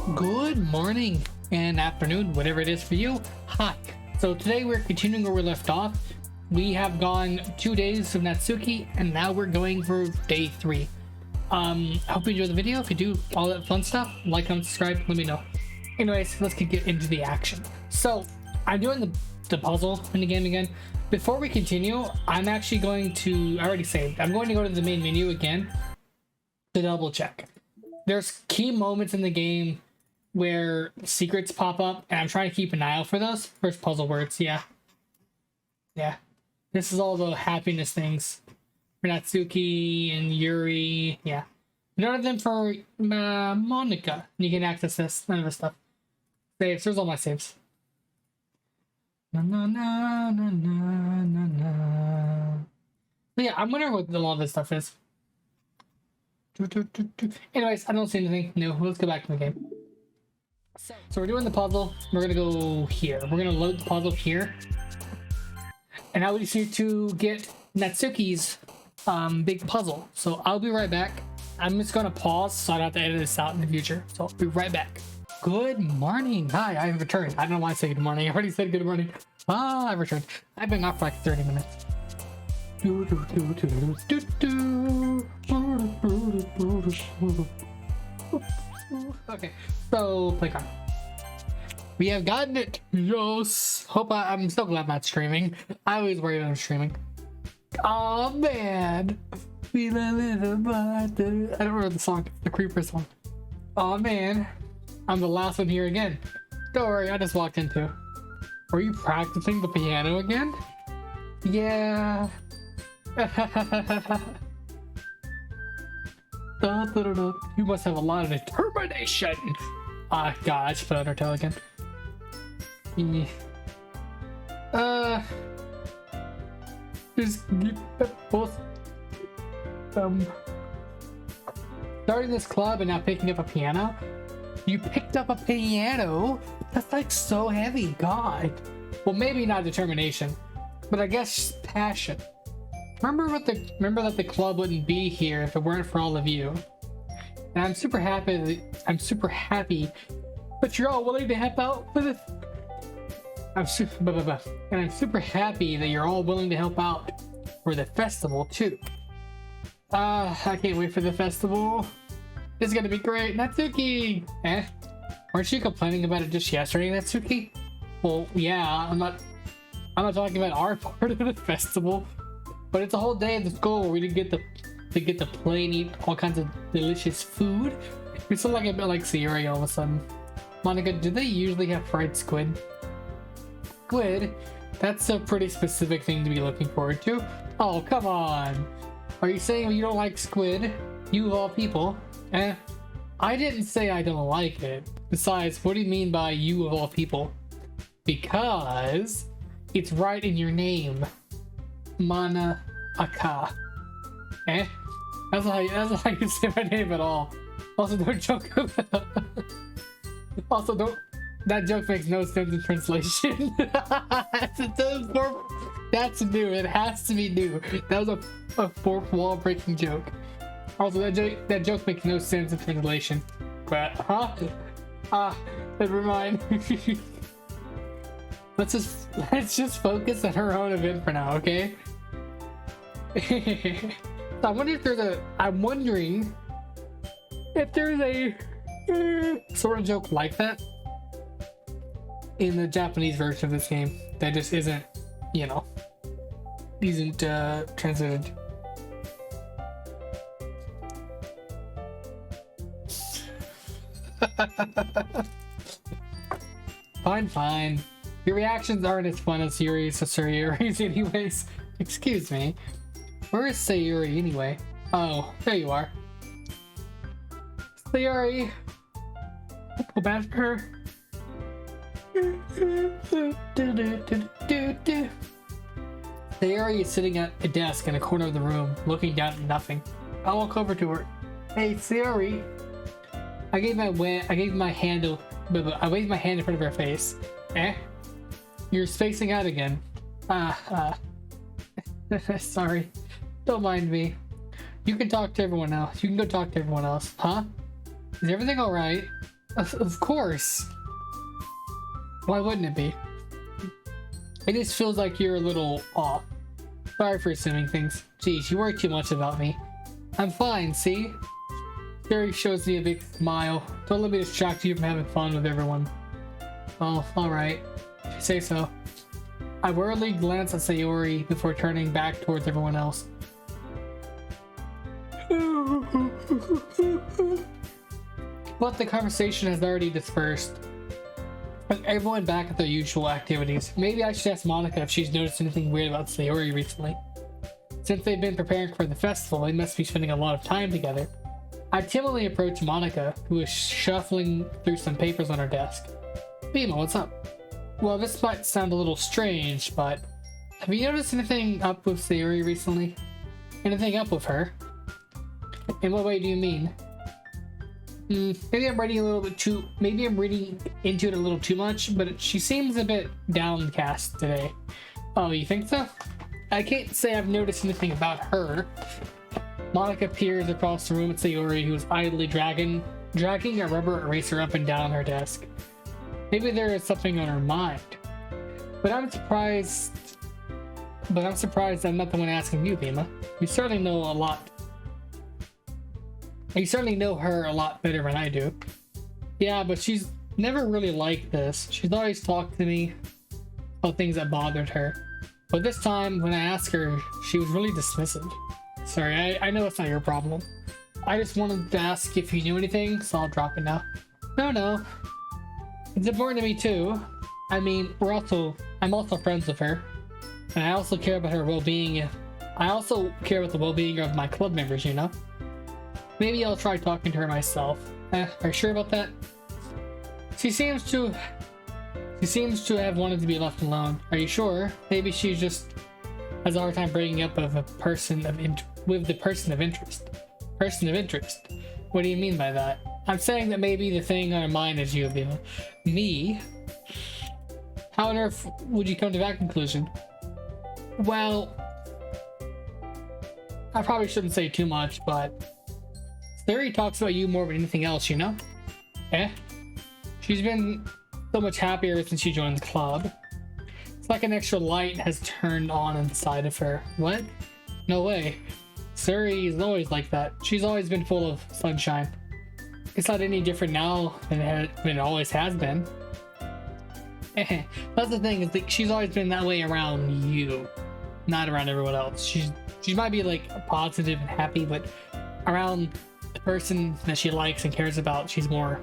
Good morning and afternoon, whatever it is for you. Hi. So today we're continuing where we left off. We have gone 2 days of Natsuki and now we're going for day 3. I hope you enjoy the video. If you do all that fun stuff, like, comment, subscribe, let me know. Anyways, let's get into the action. So I'm doing the puzzle in the game again. Before we continue, I'm actually going to, I already saved, I'm going to go to the main menu again to double check. There's key moments in the game where secrets pop up, and I'm trying to keep an eye out for those. First puzzle words, yeah. This is all the happiness things for Natsuki and Yuri, yeah. None of them for Monica. You can access this, none of this stuff. Saves, there's all my saves. Na na na na na na na. So yeah, I'm wondering what a lot of this stuff is. Anyways, I don't see anything new. Let's go back to the game. So we're doing the puzzle. We're gonna go here. We're gonna load the puzzle here. And now we just need to get Natsuki's big puzzle. So I'll be right back. I'm just gonna pause so I don't have to edit this out in the future. So I'll be right back. Good morning. Hi, I've returned. I don't know why I say good morning. I already said good morning. I've returned. I've been off for like 30 minutes. Okay, so playground. We have gotten it. Yes. I'm so glad I'm not streaming. I always worry when I'm streaming. Oh man. Feel a little bit. I don't remember the song. The Creeper song. Oh man. I'm the last one here again. Don't worry, I just walked into. Were you practicing the piano again? Yeah. You must have a lot of determination. God, I should put Undertale again. Just both starting this club and now picking up a piano. You picked up a piano? That's like so heavy, God. Well, maybe not determination, but I guess passion. Remember that the club wouldn't be here if it weren't for all of you. And I'm super happy that you're all willing to help out for this. I'm super happy that you're all willing to help out for the festival too. I can't wait for the festival. It's gonna be great. Natsuki! Weren't you complaining about it just yesterday, Natsuki? Well, yeah, I'm not talking about our part of the festival. But it's a whole day at the school where we didn't get to play and eat all kinds of delicious food. We sound like a bit like Sayuri all of a sudden. Monica, do they usually have fried squid? Squid? That's a pretty specific thing to be looking forward to. Oh, come on. Are you saying you don't like squid? You of all people? I didn't say I don't like it. Besides, what do you mean by you of all people? Because it's right in your name. Mana Aka. That's not how you say my name at all. Also, don't joke about. Also, don't. That joke makes no sense in translation. That's new. It has to be new. That was a fourth wall breaking joke. Also, that joke makes no sense in translation. But never mind. Let's just focus on her own event for now, okay? So I'm wondering if there's a sort of joke like that in the Japanese version of this game that just isn't translated. Fine. Your reactions aren't as fun as Sayuri's anyways. Excuse me. Where is Sayuri anyway? Oh, there you are. Sayuri. Go back to her. Sayuri is sitting at a desk in a corner of the room, looking down at nothing. I'll walk over to her. Hey, Sayuri. I waved my hand in front of her face. You're spacing out again. Sorry. Don't mind me. You can talk to everyone else. You can go talk to everyone else. Huh? Is everything alright? Of course. Why wouldn't it be? It just feels like you're a little off. Sorry for assuming things. Geez, you worry too much about me. I'm fine, see? Sayori shows me a big smile. Don't let me distract you from having fun with everyone. Well, alright. If you say so. I worriedly glance at Sayori before turning back towards everyone else. But the conversation has already dispersed, with everyone back at their usual activities. Maybe I should ask Monica if she's noticed anything weird about Sayori recently. Since they've been preparing for the festival, they must be spending a lot of time together. I timidly approach Monica, who is shuffling through some papers on her desk. Bima, what's up? Well, this might sound a little strange, but have you noticed anything up with Sayori recently? Anything up with her? In what way do you mean? Maybe I'm reading into it a little too much, but she seems a bit downcast today. Oh, you think so? I can't say I've noticed anything about her. Monica peers across the room at Sayori, who is idly dragging a rubber eraser up and down her desk. Maybe there is something on her mind. But I'm surprised I'm not the one asking you, Bima. You certainly know her a lot better than I do. Yeah, but she's never really like this. She's always talked to me about things that bothered her. But this time, when I asked her, she was really dismissive. Sorry, I know it's not your problem. I just wanted to ask if you knew anything, so I'll drop it now. No. It's important to me too. I mean, I'm also friends with her. And I also care about her well-being. I also care about the well-being of my club members, you know? Maybe I'll try talking to her myself. Are you sure about that? She seems to have wanted to be left alone. Are you sure? Maybe she just has a hard time breaking up with the person of interest. Person of interest? What do you mean by that? I'm saying that maybe the thing on her mind is you, Bima. Me? How on earth would you come to that conclusion? Well, I probably shouldn't say too much, but Sayori talks about you more than anything else, you know? She's been so much happier since she joined the club. It's like an extra light has turned on inside of her. What? No way. Sayori is always like that. She's always been full of sunshine. It's not any different now than it always has been. That's the thing, is that she's always been that way around you, not around everyone else. She might be like positive and happy, but around the person that she likes and cares about, she's more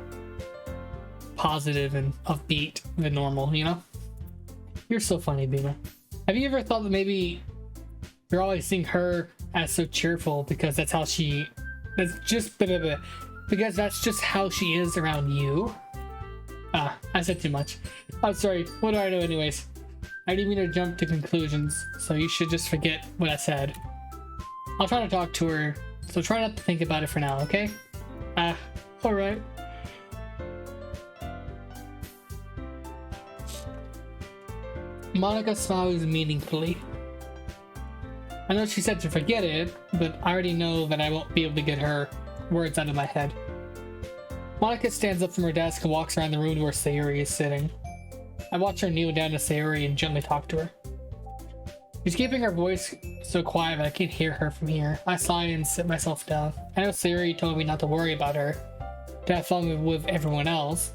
positive and upbeat than normal, you know? You're so funny, Bina. Have you ever thought that maybe you're always seeing her as so cheerful because that's just how she is around you? I said too much. I'm sorry. What do I know anyways? I didn't mean to jump to conclusions, so you should just forget what I said. I'll try to talk to her, so try not to think about it for now, okay? Alright. Monica smiles meaningfully. I know she said to forget it, but I already know that I won't be able to get her words out of my head. Monica stands up from her desk and walks around the room where Sayori is sitting. I watch her kneel down to Sayori and gently talk to her. She's keeping her voice so quiet that I can't hear her from here. I sigh and sit myself down. I know Sayori told me not to worry about her, to have fun with everyone else,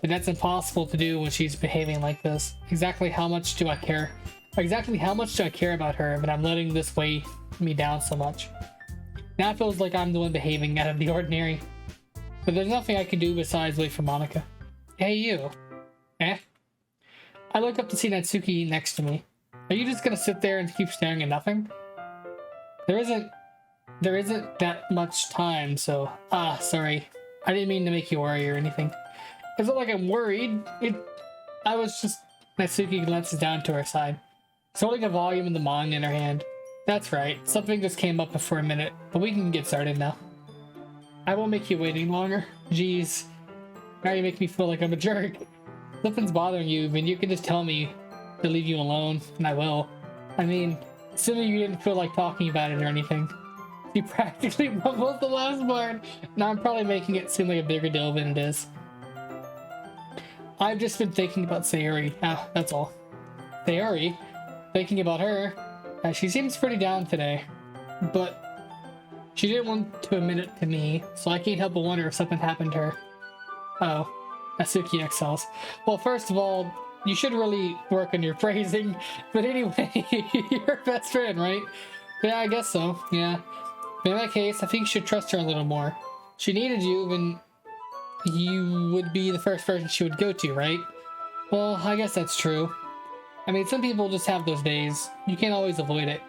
but that's impossible to do when she's behaving like this. Exactly how much do I care about her, but I'm letting this weigh me down so much? Now it feels like I'm the one behaving out of the ordinary. But there's nothing I can do besides wait for Monica. Hey, you. I look up to see Natsuki next to me. Are you just gonna sit there and keep staring at nothing? There isn't that much time, so... sorry. I didn't mean to make you worry or anything. It's not like I'm worried. I was just... Natsuki glances down to her side. She's holding a volume of the manga in her hand. That's right. Something just came up for a minute, but we can get started now. I won't make you wait any longer. Jeez. Now you make me feel like I'm a jerk. If something's bothering you, then you can just tell me to leave you alone, and I will. I mean, assuming you didn't feel like talking about it or anything. You practically mumbled the last part. Now I'm probably making it seem like a bigger deal than it is. I've just been thinking about Sayori. Ah, that's all. Sayori? Thinking about her. She seems pretty down today. But she didn't want to admit it to me, so I can't help but wonder if something happened to her. Oh, Natsuki excels. Well, first of all, you should really work on your phrasing. But anyway, you're her best friend, right? Yeah, I guess so, yeah. But in that case, I think you should trust her a little more. She needed you, and you would be the first person she would go to, right? Well, I guess that's true. I mean, some people just have those days. You can't always avoid it.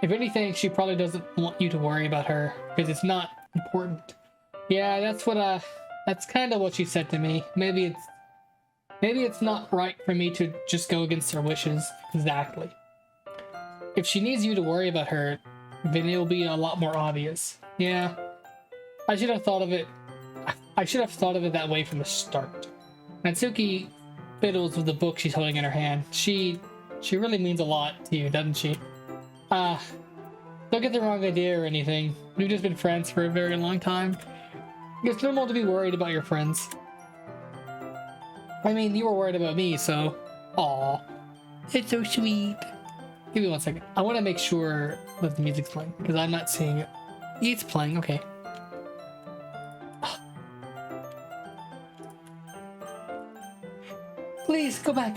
If anything, she probably doesn't want you to worry about her, because it's not important. Yeah, that's kind of what she said to me. Maybe it's not right for me to just go against her wishes. Exactly. If she needs you to worry about her, then it'll be a lot more obvious. Yeah. I should have thought of it that way from the start. Natsuki fiddles with the book she's holding in her hand. She really means a lot to you, doesn't she? Don't get the wrong idea or anything. We've just been friends for a very long time. It's normal to be worried about your friends. I mean, you were worried about me, so... Aw. It's so sweet. Give me 1 second. I want to make sure that the music's playing, because I'm not seeing it. It's playing, okay. Please, go back.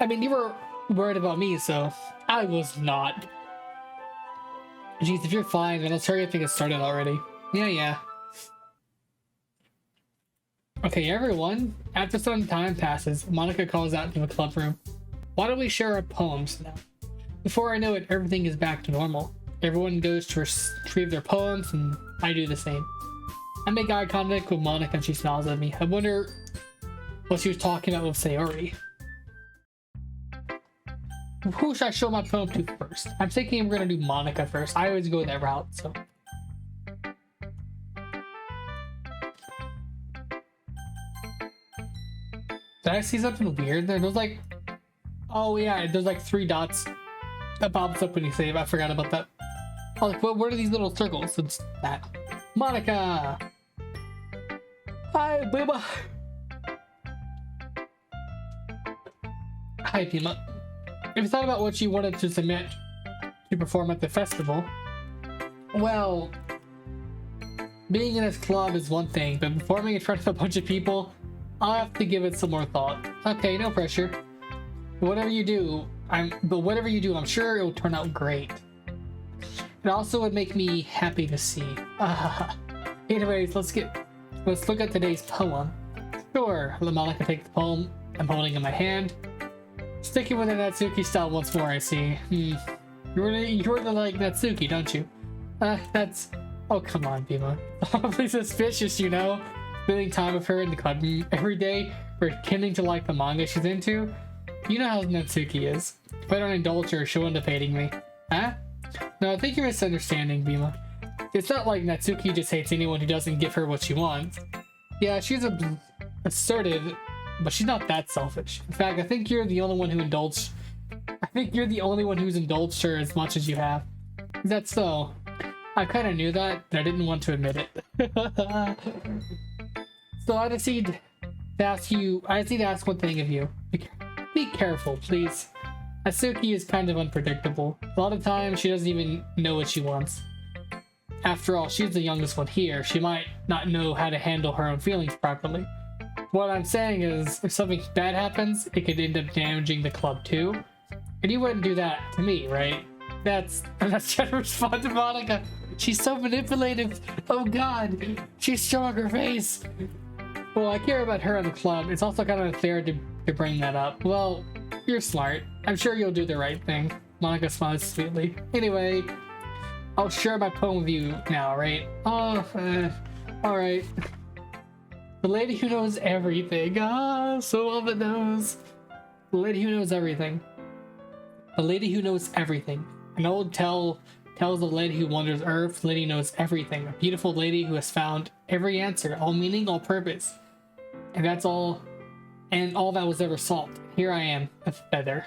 I mean, you were worried about me, so I was not. Jeez, if you're fine, then let's hurry up and get started already. Yeah. Okay, everyone. After some time passes, Monika calls out to the club room. Why don't we share our poems now? Before I know it, everything is back to normal. Everyone goes to retrieve their poems, and I do the same. I make eye contact with Monika and she smiles at me. I wonder what she was talking about with Sayori. Who should I show my poem to first? I'm thinking we're gonna do Monika first. I always go that route, so. Did I see something weird there? There's like, oh yeah, there's like 3 dots that pops up when you save. I forgot about that. I was like, what are these little circles? It's that. Monika! Hi, Booba! Hi, Pima. Have you thought about what you wanted to submit to perform at the festival? Well, being in this club is one thing, but performing in front of a bunch of people, I'll have to give it some more thought. Okay, no pressure. Whatever you do, I'm sure it'll turn out great. It also would make me happy to see. Anyways, let's look at today's poem. Sure, let Monika take the poem I'm holding in my hand. Sticking with the Natsuki style once more, I see. You really like Natsuki, don't you? Oh, come on, Bima. Awfully suspicious, you know? Spending time with her in the club every day, pretending to like the manga she's into. You know how Natsuki is. If I don't indulge her, she'll end up hating me. Huh? No, I think you're misunderstanding, Bima. It's not like Natsuki just hates anyone who doesn't give her what she wants. Yeah, she's assertive, but she's not that selfish. In fact, I think you're the only one who's indulged her as much as you have. Is that so? I kind of knew that, but I didn't want to admit it. So I just need to ask one thing of you. Be careful, please. Natsuki is kind of unpredictable. A lot of times she doesn't even know what she wants. After all, she's the youngest one here. She might not know how to handle her own feelings properly. What I'm saying is, if something bad happens, it could end up damaging the club too. And you wouldn't do that to me, right? That's trying to respond to Monika. She's so manipulative. Oh god, she's showing her face. Well, I care about her in the club. It's also kind of unfair to bring that up. Well, you're smart. I'm sure you'll do the right thing. Monika smiles sweetly. Anyway, I'll share my poem with you now, right? Alright. The lady who knows everything. So on the nose. The lady who knows everything. The lady who knows everything. An old tale tells of a lady who wanders Earth. The lady knows everything. A beautiful lady who has found every answer, all meaning, all purpose. And that's all, and all that was ever sought. Here I am, a feather.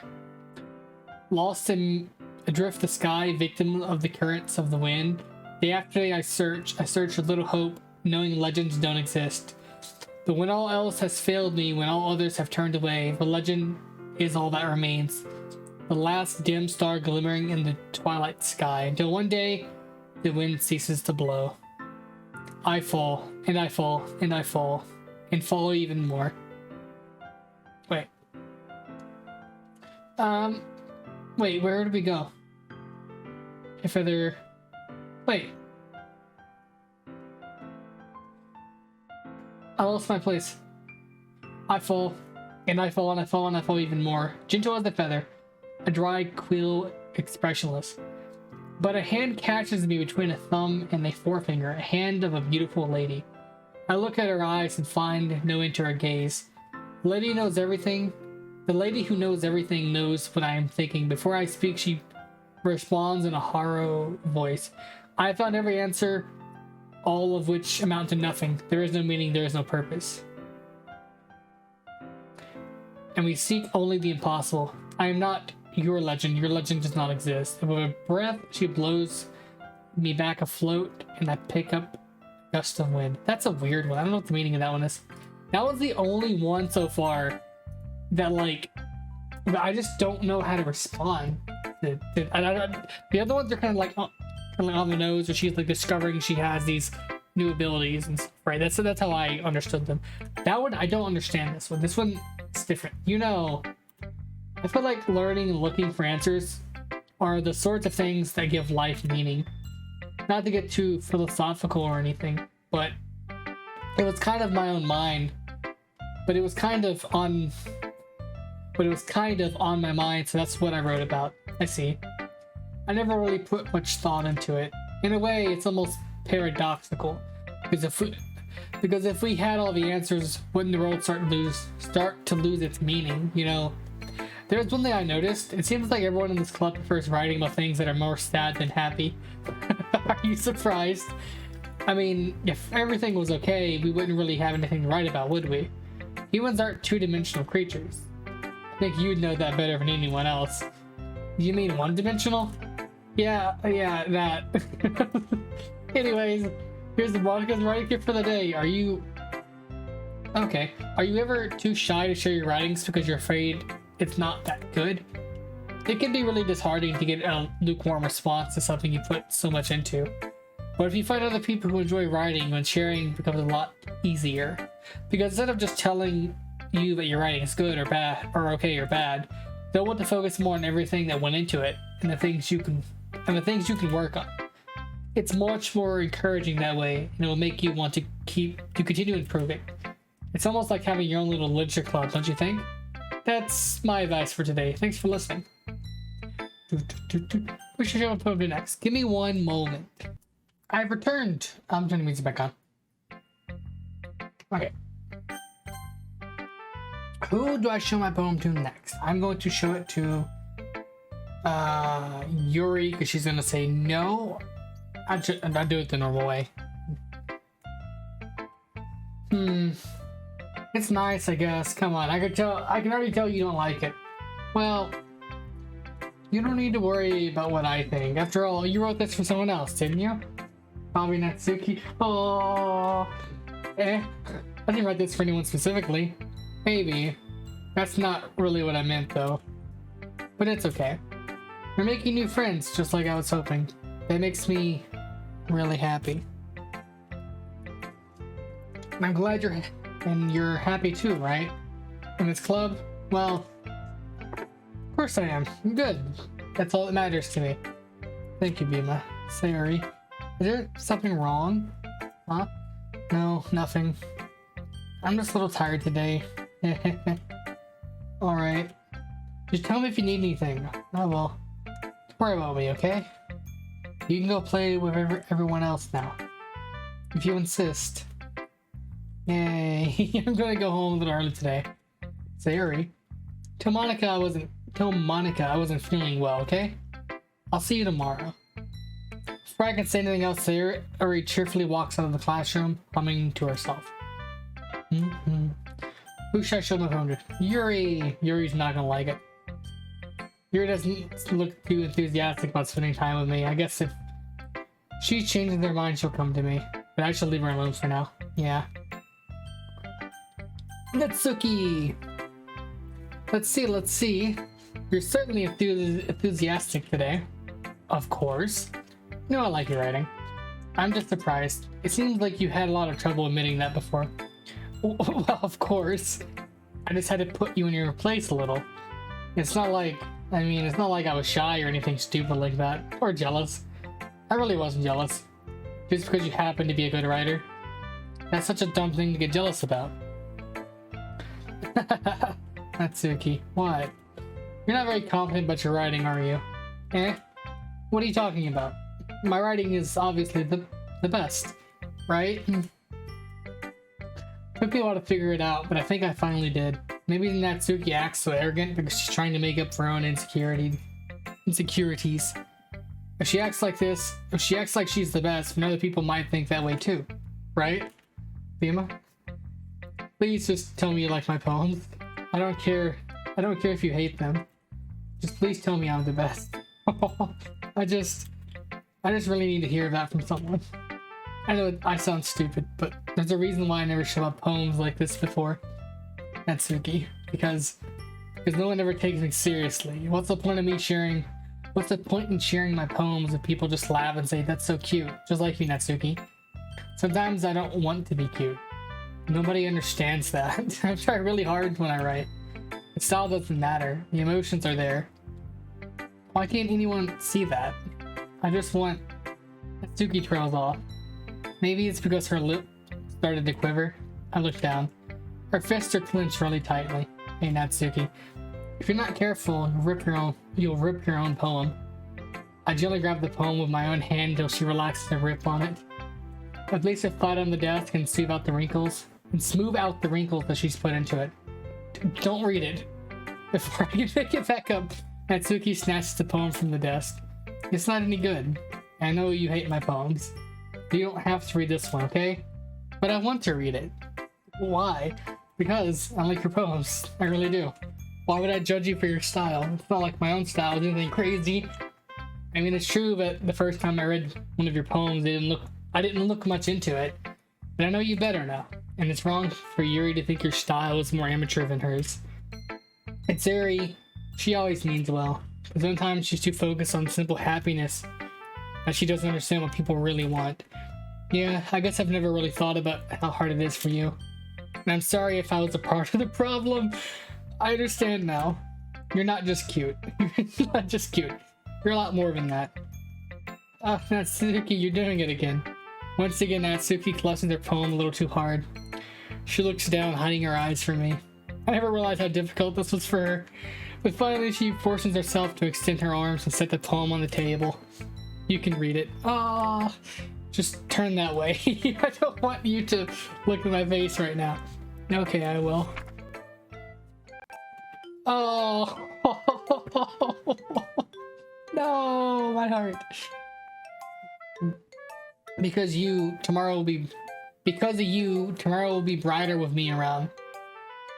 Lost in adrift the sky, victim of the currents of the wind. Day after day I search with little hope, knowing legends don't exist. But when all else has failed me, when all others have turned away, the legend is all that remains. The last dim star glimmering in the twilight sky, until one day the wind ceases to blow. I fall, and I fall, and I fall, and fall even more. Wait. Wait, where did we go? If other... Wait. I lost my place. I fall, and I fall, and I fall, and I fall even more. Gentle as a feather, a dry quill expressionless. But a hand catches me between a thumb and a forefinger, a hand of a beautiful lady. I look at her eyes and find no end to her gaze. The lady knows everything. The lady who knows everything knows what I am thinking. Before I speak, she responds in a hollow voice. I have found every answer, all of which amount to nothing. There is no meaning, there is no purpose. And we seek only the impossible. I am not your legend does not exist. And with a breath, she blows me back afloat, and I pick up a gust of wind. That's a weird one. I don't know what the meaning of that one is. That was the only one so far that, like, I just don't know how to respond. The other ones are kind of like on the nose, where she's like discovering she has these new abilities and stuff, right? That's how I understood them. That one, I don't understand this one. This one is different. You know, I feel like learning and looking for answers are the sorts of things that give life meaning. Not to get too philosophical or anything, but it was kind of my own mind. But it was kind of on my mind, so that's what I wrote about. I see. I never really put much thought into it. In a way, it's almost paradoxical, because if we had all the answers, wouldn't the world start to lose its meaning? You know, there's one thing I noticed. It seems like everyone in this club prefers writing about things that are more sad than happy. Are you surprised? I mean, if everything was okay, we wouldn't really have anything to write about, would we? Humans aren't two-dimensional creatures. I think you'd know that better than anyone else. You mean one-dimensional? Yeah, that. Anyways, here's the Monica's writing tip for the day. Are you ever too shy to share your writings because you're afraid it's not that good? It can be really disheartening to get a lukewarm response to something you put so much into. But if you find other people who enjoy writing, then sharing becomes a lot easier. Because instead of just telling you that your writing is good or bad, or okay or bad, they'll want to focus more on everything that went into it and the things you can work on. It's much more encouraging that way, and it will make you want to continue improving. It's almost like having your own little literature club, don't you think? That's my advice for today. Thanks for listening. We should show up next. Give me one moment. I've returned. I'm turning the music back on. Okay. Who do I show my poem to next? I'm going to show it to Yuri, because she's gonna say no. I'll do it the normal way. It's nice, I guess. Come on, I can already tell you don't like it. Well, you don't need to worry about what I think. After all, you wrote this for someone else, didn't you? Probably Natsuki. Oh, I didn't write this for anyone specifically. Maybe. That's not really what I meant, though. But it's okay. We're making new friends, just like I was hoping. That makes me really happy. And I'm glad you're happy too, right? In this club? Well, of course I am. I'm good. That's all that matters to me. Thank you, Bima. Sayori. Is there something wrong? Huh? No, nothing. I'm just a little tired today. Alright. Just tell me if you need anything. Oh well. Don't worry about me, okay? You can go play with everyone else now. If you insist. Yay. I'm gonna go home a little early today. Sayori. Tell Monica I wasn't feeling well, okay? I'll see you tomorrow. Before I can say anything else, Sayori cheerfully walks out of the classroom, humming to herself. Who should I show my phone to? Yuri! Yuri's not gonna like it. Yuri doesn't look too enthusiastic about spending time with me. I guess if she changes her mind, she'll come to me. But I should leave her alone for now. Yeah. Natsuki! Let's see. You're certainly enthusiastic today. Of course. You know I like your writing. I'm just surprised. It seems like you had a lot of trouble admitting that before. Well, of course. I just had to put you in your place a little. It's not like I was shy or anything stupid like that. Or jealous. I really wasn't jealous. Just because you happen to be a good writer. That's such a dumb thing to get jealous about. Natsuki, what? You're not very confident about your writing, are you? Eh? What are you talking about? My writing is obviously the best, right? Took me a while to figure it out, but I think I finally did. Maybe Natsuki acts so arrogant because she's trying to make up for her own insecurities. If she acts like this, if she acts like she's the best, then other people might think that way too, right? Bima? Please just tell me you like my poems. I don't care if you hate them. Just please tell me I'm the best. I just really need to hear that from someone. I know I sound stupid, but there's a reason why I never show up poems like this before. Natsuki. Because no one ever takes me seriously. What's the point in sharing my poems if people just laugh and say, that's so cute? Just like you, Natsuki. Sometimes I don't want to be cute. Nobody understands that. I try really hard when I write. The style doesn't matter. The emotions are there. Why can't anyone see that? I just want Natsuki trails off. Maybe it's because her lip started to quiver. I looked down. Her fists are clenched really tightly. Hey Natsuki, if you're not careful, you'll rip your own poem. I gently grabbed the poem with my own hand until she relaxed her grip on it. I placed it flat on the desk and smooth out the wrinkles that she's put into it. Don't read it. Before I can pick it back up, Natsuki snatched the poem from the desk. It's not any good. I know you hate my poems. You don't have to read this one, okay? But I want to read it. Why? Because I like your poems. I really do. Why would I judge you for your style? It's not like my own style is anything crazy. I mean, it's true that the first time I read one of your poems, I didn't look much into it. But I know you better now. And it's wrong for Yuri to think your style is more amateur than hers. It's Yuri. She always means well. But sometimes she's too focused on simple happiness that she doesn't understand what people really want. Yeah, I guess I've never really thought about how hard it is for you. And I'm sorry if I was a part of the problem. I understand now. You're not just cute. You're not just cute. You're a lot more than that. Ah, Natsuki, you're doing it again. Once again, Natsuki clutches her poem a little too hard. She looks down, hiding her eyes from me. I never realized how difficult this was for her. But finally, she forces herself to extend her arms and set the poem on the table. You can read it. Ah, just turn that way. I don't want you to look at my face right now. Okay, I will. Oh, no, my heart. Because of you, tomorrow will be brighter with me around.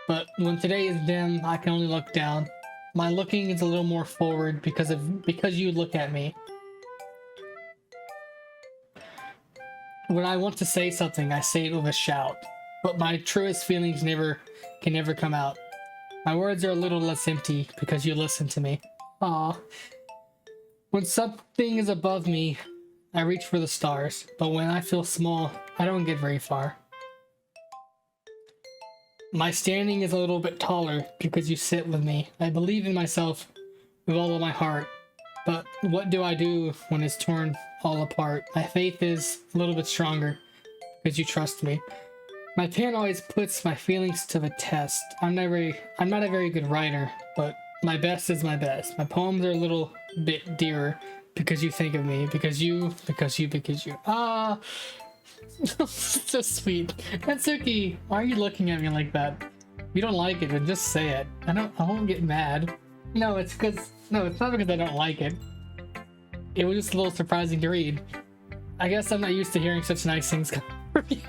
But when today is dim, I can only look down. My looking is a little more forward because you look at me. When I want to say something, I say it with a shout. But my truest feelings can never come out. My words are a little less empty because you listen to me. Aww. When something is above me, I reach for the stars. But when I feel small, I don't get very far. My standing is a little bit taller because you sit with me. I believe in myself with all of my heart. But what do I do when it's torn all apart? My faith is a little bit stronger because you trust me. My pen always puts my feelings to the test. I'm not a very good writer, but my best is my best. My poems are a little bit dearer because you think of me, because you. Ah, so sweet. Natsuki, why are you looking at me like that? If you don't like it, then just say it. I won't get mad. No, it's not because I don't like it. It was just a little surprising to read. I guess I'm not used to hearing such nice things come from you.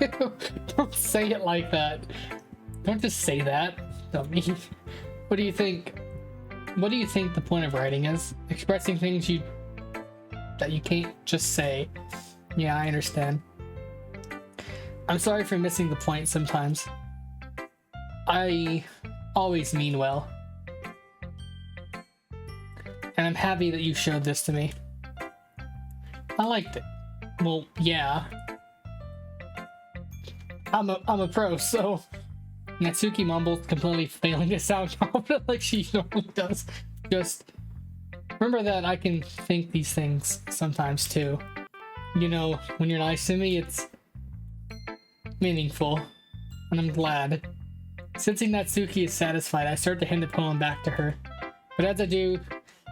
Don't say it like that. Don't just say that. Dummy. What do you think? What do you think the point of writing is? Expressing things that you can't just say. Yeah, I understand. I'm sorry for missing the point sometimes. I always mean well. And I'm happy that you showed this to me. I liked it. Well, yeah. I'm a pro, so Natsuki mumbles, completely failing to sound confident like she normally does. Just remember that I can think these things sometimes too. You know, when you're nice to me, it's meaningful, and I'm glad. Sensing Natsuki is satisfied, I start to hand the poem back to her. But as I do,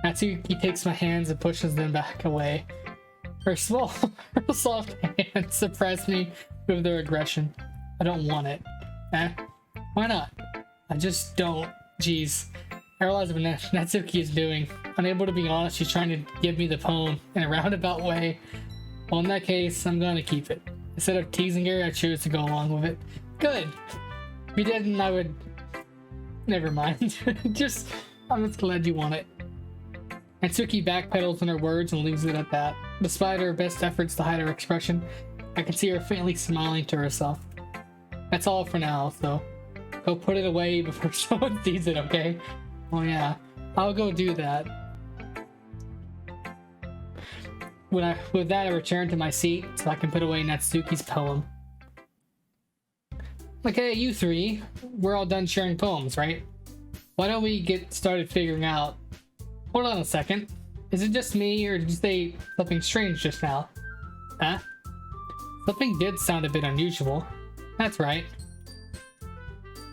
Natsuki takes my hands and pushes them back away. Her small, her soft hands surprise me with their aggression. I don't want it. Eh? Why not? I just don't. Jeez. I realize what Natsuki is doing. Unable to be honest, she's trying to give me the poem in a roundabout way. Well, in that case, I'm gonna keep it. Instead of teasing her, I choose to go along with it. Good! If you didn't, I would... Never mind. I'm just glad you want it. Natsuki backpedals on her words and leaves it at that. Despite her best efforts to hide her expression, I can see her faintly smiling to herself. That's all for now, so go put it away before someone sees it, okay? Well, yeah, I'll go do that. With that, I return to my seat so I can put away Natsuki's poem. Okay, you three, we're all done sharing poems, right? Why don't we get started figuring out... Hold on a second. Is it just me, or did you say something strange just now? Huh? Something did sound a bit unusual. That's right.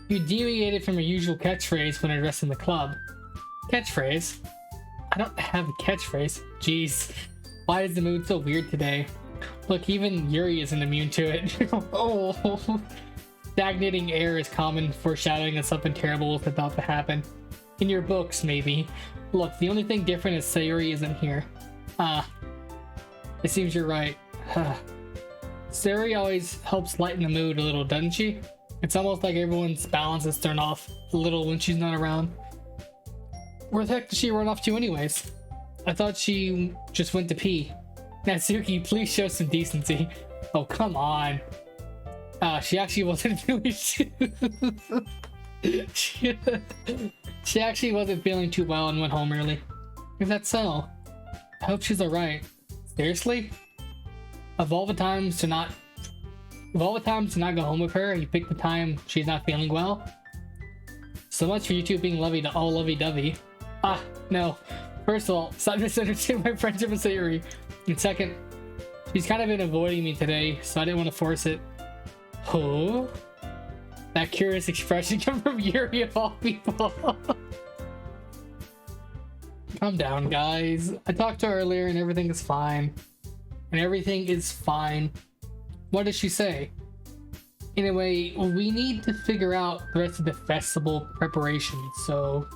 You deviated from your usual catchphrase when addressing the club. Catchphrase? I don't have a catchphrase. Jeez. Why is the mood so weird today? Look, even Yuri isn't immune to it. Oh. Stagnating air is common, foreshadowing that something terrible is about to happen. In your books, maybe. Look, the only thing different is Sayuri isn't here. It seems you're right. Sayuri always helps lighten the mood a little, doesn't she? It's almost like everyone's balance is thrown off a little when she's not around. Where the heck did she run off to anyways? I thought she just went to pee. Natsuki, please show some decency. Oh, come on. She actually wasn't feeling she actually wasn't feeling too well and went home early. Is that so? I hope she's alright. Seriously? Of all the times to not go home with her, you picked the time she's not feeling well? So much for you two being all lovey-dovey. No. First of all, stop misunderstanding my friendship with Sayuri. And second, she's kind of been avoiding me today, so I didn't want to force it. Huh? That curious expression come from Yuri of all people. Calm down, guys. I talked to her earlier and everything is fine. What did she say? Anyway, we need to figure out the rest of the festival preparations, so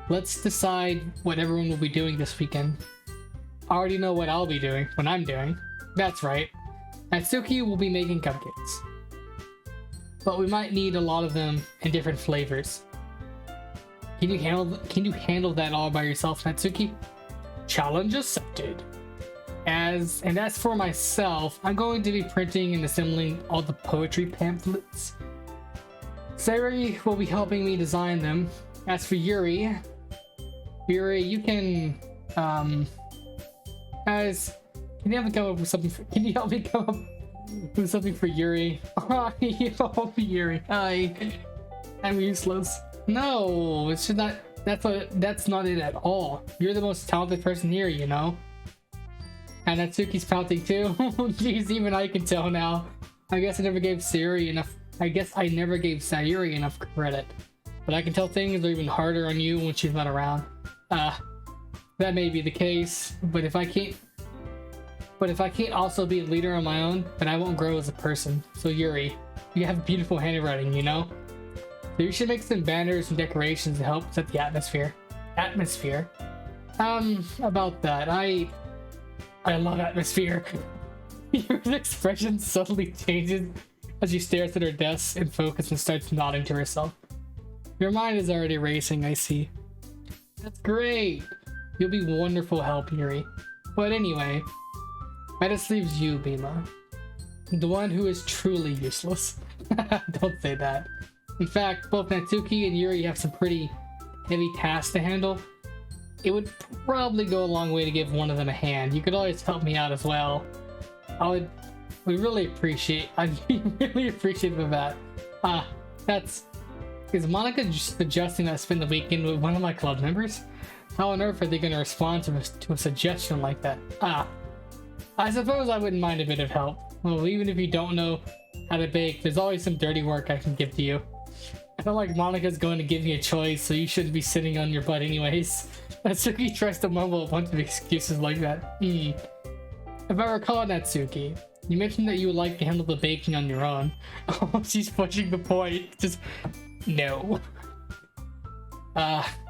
let's decide what everyone will be doing this weekend. I already know what I'll be doing, what I'm doing. That's right. Natsuki will be making cupcakes. But we might need a lot of them in different flavors. Can you handle that all by yourself, Natsuki? Challenge accepted. As for myself, I'm going to be printing and assembling all the poetry pamphlets. Sayuri will be helping me design them. As for Yuri, you can can you help me come up with something for Yuri? Oh, Yuri. I'm useless. No, it's just not. That's not it at all. You're the most talented person here, you know. And Natsuki's pouting too. Jeez, even I can tell now. I guess I never gave Sayuri enough credit. But I can tell things are even harder on you when she's not around. That may be the case, but if I can't also be a leader on my own, then I won't grow as a person. So Yuri, you have beautiful handwriting, you know? So you should make some banners and decorations to help set the atmosphere. About that, I love atmosphere. Your expression suddenly changes as she stares at her desk in focus and starts nodding to herself. Your mind is already racing, I see. That's great! You'll be wonderful help, Yuri. But anyway, that just leaves you, Bima. The one who is truly useless. Don't say that. In fact, both Natsuki and Yuri have some pretty heavy tasks to handle. It would probably go a long way to give one of them a hand. You could always help me out as well. I'd really appreciate of that. Is Monica just suggesting that I spend the weekend with one of my club members? How on earth are they going to respond to a suggestion like that? I suppose I wouldn't mind a bit of help. Well, even if you don't know how to bake, there's always some dirty work I can give to you. I feel like Monica's going to give me a choice, so you shouldn't be sitting on your butt anyways. Natsuki tries to mumble a bunch of excuses like that. If I recall, Natsuki, you mentioned that you would like to handle the baking on your own. Oh, she's pushing the point. Just, no.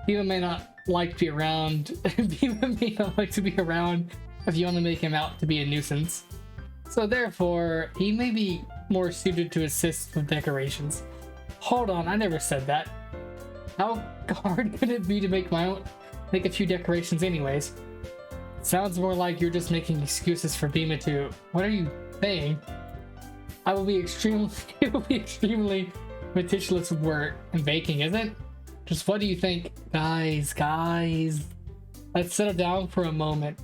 Beaver may not like to be around. Beaver may not like to be around if you want to make him out to be a nuisance. So therefore, he may be more suited to assist with decorations. Hold on, I never said that. How hard could it be to make a few decorations anyways? Sounds more like you're just making excuses for Bima to. What are you saying? It will be extremely meticulous work and baking, isn't it? Just what do you think? Guys, let's settle down for a moment.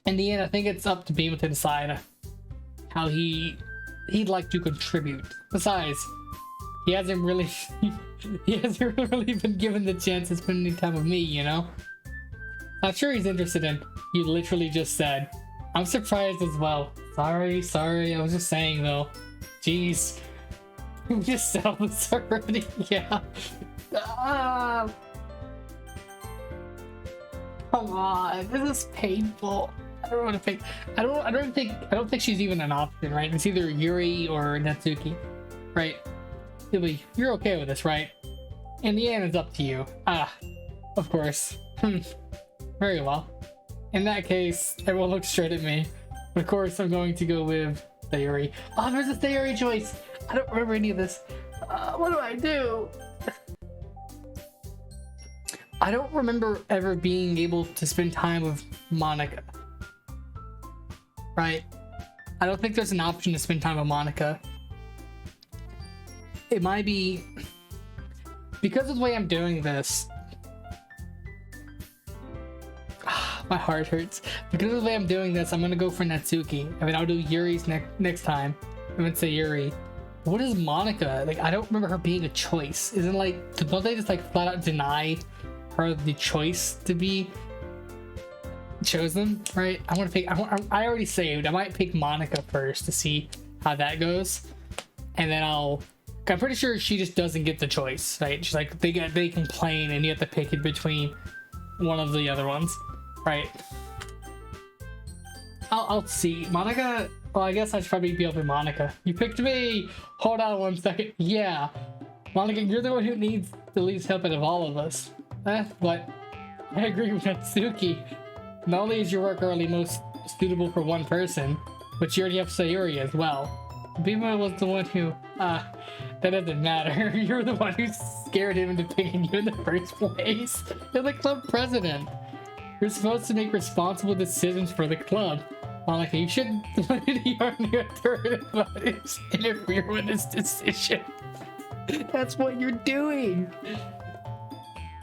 In the end, I think it's up to Bima to decide how he'd like to contribute. Besides, he hasn't really been given the chance to spend any time with me, you know? Not sure he's interested in. You literally just said. I'm surprised as well. Sorry, I was just saying though. Jeez. We just settled this already. Yeah. Come on, this is painful. I don't want to think. I don't think she's even an option, right? It's either Yuri or Natsuki, right? You're okay with this, right? In the end, it's up to you. Of course. Very well. In that case, everyone looks straight at me. Of course, I'm going to go with Sayuri. Oh, there's a Sayuri choice. I don't remember any of this. What do I do? I don't remember ever being able to spend time with Monica. Right? I don't think there's an option to spend time with Monica. It might be because of the way I'm doing this. My heart hurts. Because of the way I'm doing this, I'm gonna go for Natsuki. I mean, I'll do Yuri's next time. I'm gonna say Yuri. What is Monica? Like, I don't remember her being a choice. Isn't like, don't they just like flat out deny her the choice to be chosen? Right? I want to pick. I already saved. I might pick Monica first to see how that goes, and then I'm pretty sure she just doesn't get the choice, right? She's like, they complain, and you have to pick it between one of the other ones, right? I'll see. Monica. Well, I guess I should probably be over Monica. You picked me. Hold on 1 second. Yeah, Monica, you're the one who needs the least help out of all of us. But I agree with Natsuki. Not only is your work already most suitable for one person, but you already have Sayuri as well. Bima was the one who, that doesn't matter. You're the one who scared him into picking you in the first place. You're the club president. You're supposed to make responsible decisions for the club. Monica, you shouldn't let your authoritative motives interfere with this decision. That's what you're doing.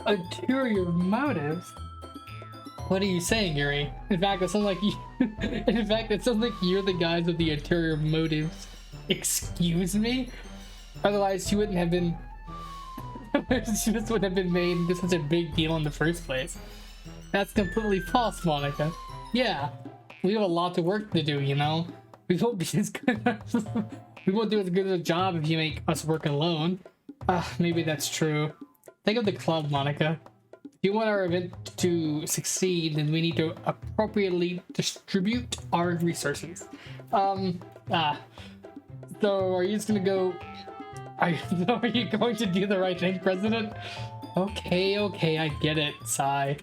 Ulterior motives? What are you saying, Yuri? In fact, it sounds like you. In fact, it sounds like you're the guys with the ulterior motives. Excuse me? Otherwise, she wouldn't have been. She just wouldn't have been made into such a big deal in the first place. That's completely false, Monica. Yeah, we have a lot of work to do, you know? We won't be as good. We won't do as good a job if you make us work alone. Maybe that's true. Think of the club, Monica. If you want our event to succeed, then we need to appropriately distribute our resources. So are you just gonna go... Are you going to do the right thing, President? Okay, I get it, Sigh.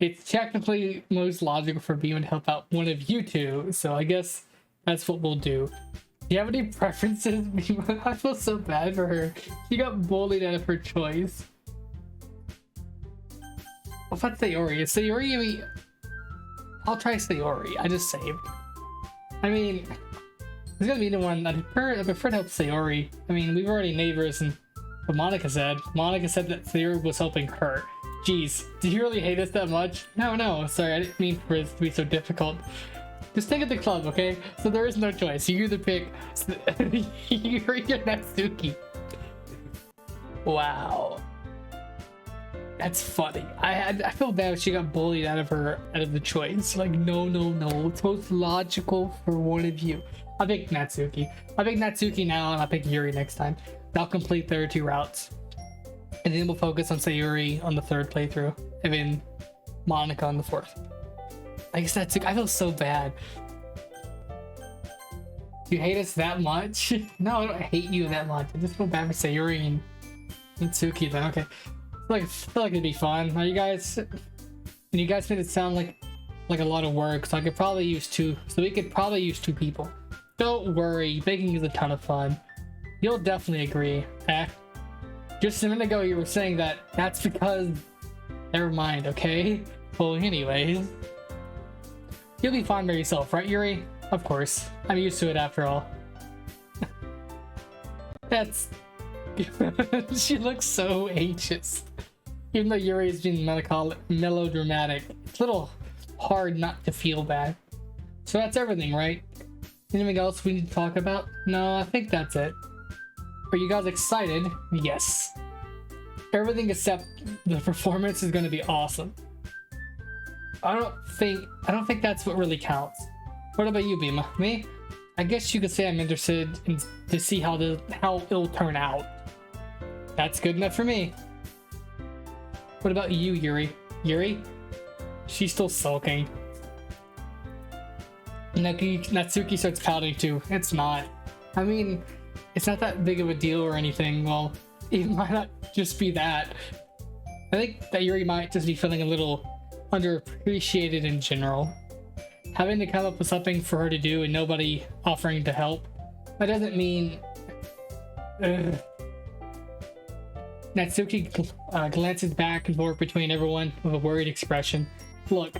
It's technically most logical for Beam to help out one of you two, so I guess that's what we'll do. Do you have any preferences, Beam? I feel so bad for her. She got bullied out of her choice. What about Sayori? Is Sayori, I mean... I'll try Sayori. I just saved. I mean... It's gonna be the one I prefer to help Sayori. I mean, we've already neighbors, and what Monica said that Sayori was helping her. Jeez, did you really hate us that much? No, sorry, I didn't mean for it to be so difficult. Just take it to the club, okay? So there is no choice. You either pick Yuri or Natsuki. Wow. That's funny. I feel bad if she got bullied out of the choice. Like, no. It's most logical for one of you. I'll pick Natsuki. I'll pick Natsuki now, and I'll pick Yuri next time. I'll complete their 2 routes. And then we'll focus on Sayuri on the 3rd playthrough. And then Monica on the 4th. I guess Natsuki, I feel so bad. You hate us that much? No, I don't hate you that much. I just feel bad for Sayuri and Natsuki then. Okay. I feel like it'd be fun. Are you guys? And you guys made it sound like a lot of work, so I could probably use 2. So we could probably use 2 people. Don't worry, baking is a ton of fun. You'll definitely agree. Eh? Just a minute ago you were saying that's because... Never mind, okay? Well, anyways. You'll be fine by yourself, right, Yuri? Of course. I'm used to it after all. That's... She looks so anxious. Even though Yuri is being melodramatic, it's a little hard not to feel bad. So that's everything, right? Anything else we need to talk about? No, I think that's it. Are you guys excited? Yes. Everything except the performance is going to be awesome. I don't think that's what really counts. What about you, Bima? Me? I guess you could say I'm interested to see how it'll turn out. That's good enough for me. What about you, Yuri? Yuri? She's still sulking. Natsuki starts pouting too. It's not. I mean, it's not that big of a deal or anything. Well, it might not just be that. I think that Yuri might just be feeling a little underappreciated in general. Having to come up with something for her to do and nobody offering to help. That doesn't mean... Natsuki glances back and forth between everyone with a worried expression. Look.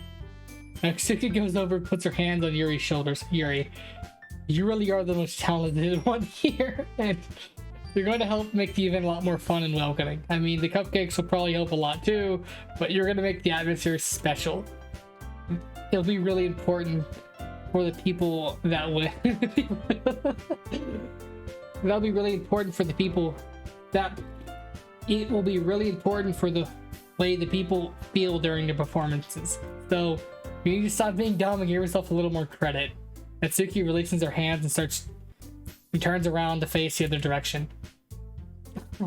Natsuki goes over and puts her hands on Yuri's shoulders. Yuri, you really are the most talented one here, and you're going to help make the event a lot more fun and welcoming. I mean, the cupcakes will probably help a lot too, but you're going to make the atmosphere special. It'll be really important for the people that way. That'll be really important for the people that... It will be really important for the way the people feel during the performances. So, you need to stop being dumb and give yourself a little more credit. Natsuki releases her hands and turns around to face the other direction.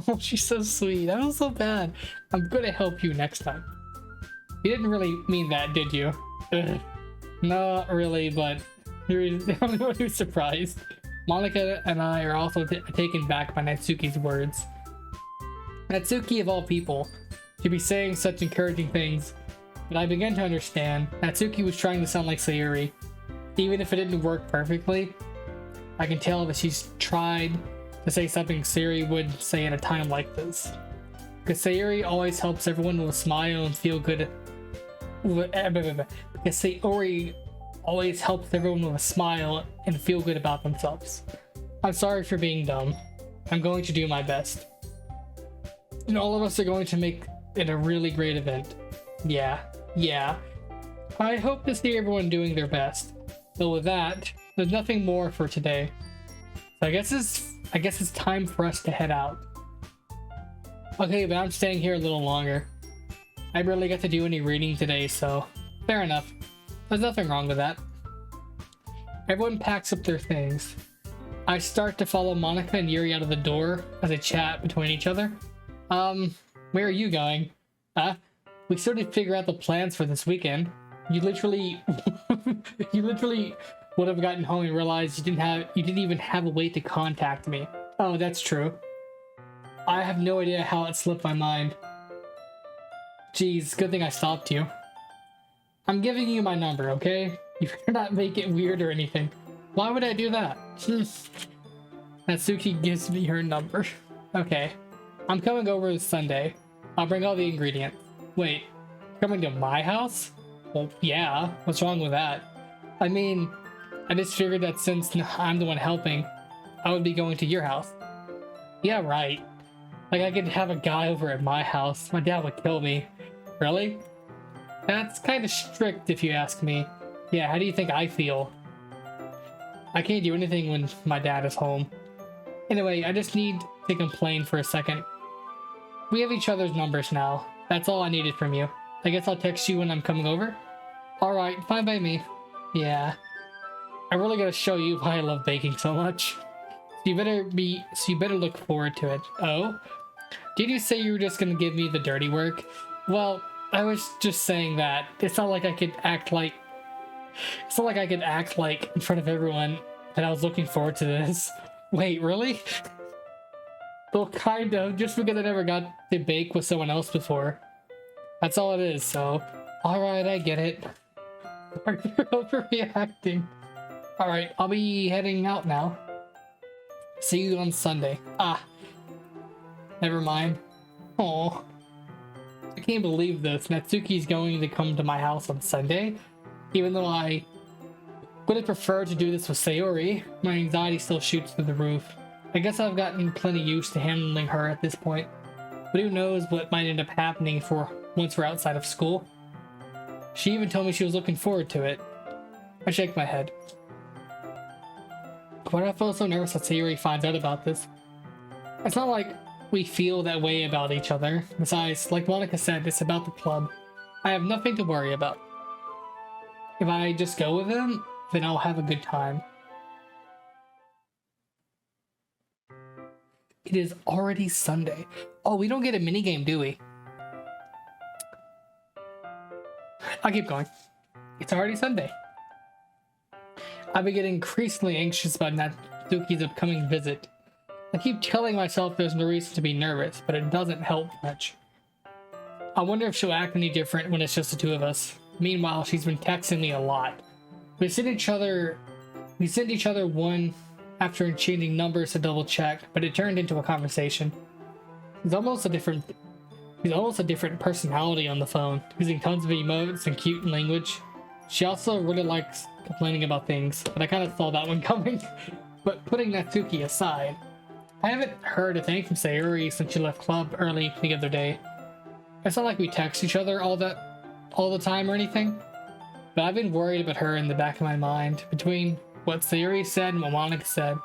Oh, she's so sweet. I feel so bad. I'm gonna help you next time. You didn't really mean that, did you? Ugh. Not really, but you're the only one who's surprised. Monica and I are also taken back by Natsuki's words. Natsuki, of all people, to be saying such encouraging things, but I began to understand. Natsuki was trying to sound like Sayuri. Even if it didn't work perfectly, I can tell that she's tried to say something Sayuri would say at a time like this. Because Sayuri always helps everyone with a smile and feel good. Because Sayuri always helps everyone with a smile and feel good about themselves. I'm sorry for being dumb. I'm going to do my best. And all of us are going to make it a really great event. Yeah. I hope to see everyone doing their best. But with that, there's nothing more for today. So I guess it's time for us to head out. Okay, but I'm staying here a little longer. I barely got to do any reading today, so fair enough. There's nothing wrong with that. Everyone packs up their things. I start to follow Monica and Yuri out of the door as they chat between each other. Where are you going? We started to figure out the plans for this weekend. You literally would have gotten home and realized you didn't even have a way to contact me. Oh, that's true. I have no idea how it slipped my mind. Geez, good thing I stopped you. I'm giving you my number, okay? You better not make it weird or anything. Why would I do that? Natsuki gives me her number. Okay. I'm coming over this Sunday. I'll bring all the ingredients. Wait, coming to my house? Well, yeah. What's wrong with that? I mean, I just figured that since I'm the one helping, I would be going to your house. Yeah, right. Like I could have a guy over at my house. My dad would kill me. Really? That's kind of strict if you ask me. Yeah, how do you think I feel? I can't do anything when my dad is home. Anyway, I just need to complain for a second. We have each other's numbers now. That's all I needed from you. I guess I'll text you when I'm coming over? Alright, fine by me. Yeah. I really gotta show you why I love baking so much. So you better look forward to it. Oh? Did you say you were just gonna give me the dirty work? Well, I was just saying that. It's not like I could act like in front of everyone that I was looking forward to this. Wait, really? Well, kind of, just because I never got to bake with someone else before. That's all it is, so... Alright, I get it. You're overreacting. Alright, I'll be heading out now. See you on Sunday. Ah. Never mind. Aw. I can't believe this. Natsuki's going to come to my house on Sunday. Even though I would have preferred to do this with Sayori, my anxiety still shoots through the roof. I guess I've gotten plenty used to handling her at this point. But who knows what might end up happening once we're outside of school. She even told me she was looking forward to it. I shake my head. Why do I feel so nervous that Sayori finds out about this? It's not like we feel that way about each other. Besides, like Monica said, it's about the club. I have nothing to worry about. If I just go with him, then I'll have a good time. It is already Sunday. Oh, we don't get a minigame, do we? I'll keep going. It's already Sunday. I've been getting increasingly anxious about Natsuki's upcoming visit. I keep telling myself there's no reason to be nervous, but it doesn't help much. I wonder if she'll act any different when it's just the two of us. Meanwhile, she's been texting me a lot. We sent each other one after exchanging numbers to double check, but it turned into a conversation. He's almost a different personality on the phone, using tons of emotes and cute language. She also really likes complaining about things, but I kind of saw that one coming. But putting Natsuki aside, I haven't heard a thing from Sayori since she left club early the other day. It's not like we text each other all the time or anything, but I've been worried about her in the back of my mind. Between what Sayori said and what Monica said,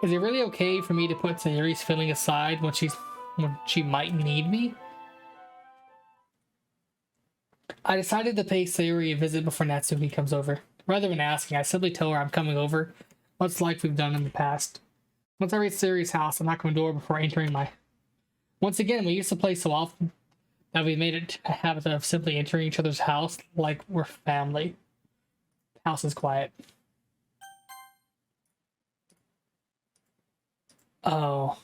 is it really okay for me to put Sayori's feeling aside when she might need me? I decided to pay Sayori a visit before Natsuki comes over. Rather than asking, I simply tell her I'm coming over, much like we've done in the past. Once I reach Sayori's house, I knock on the door before entering my... Once again, we used to play so often that we made it a habit of simply entering each other's house like we're family. The house is quiet. Oh.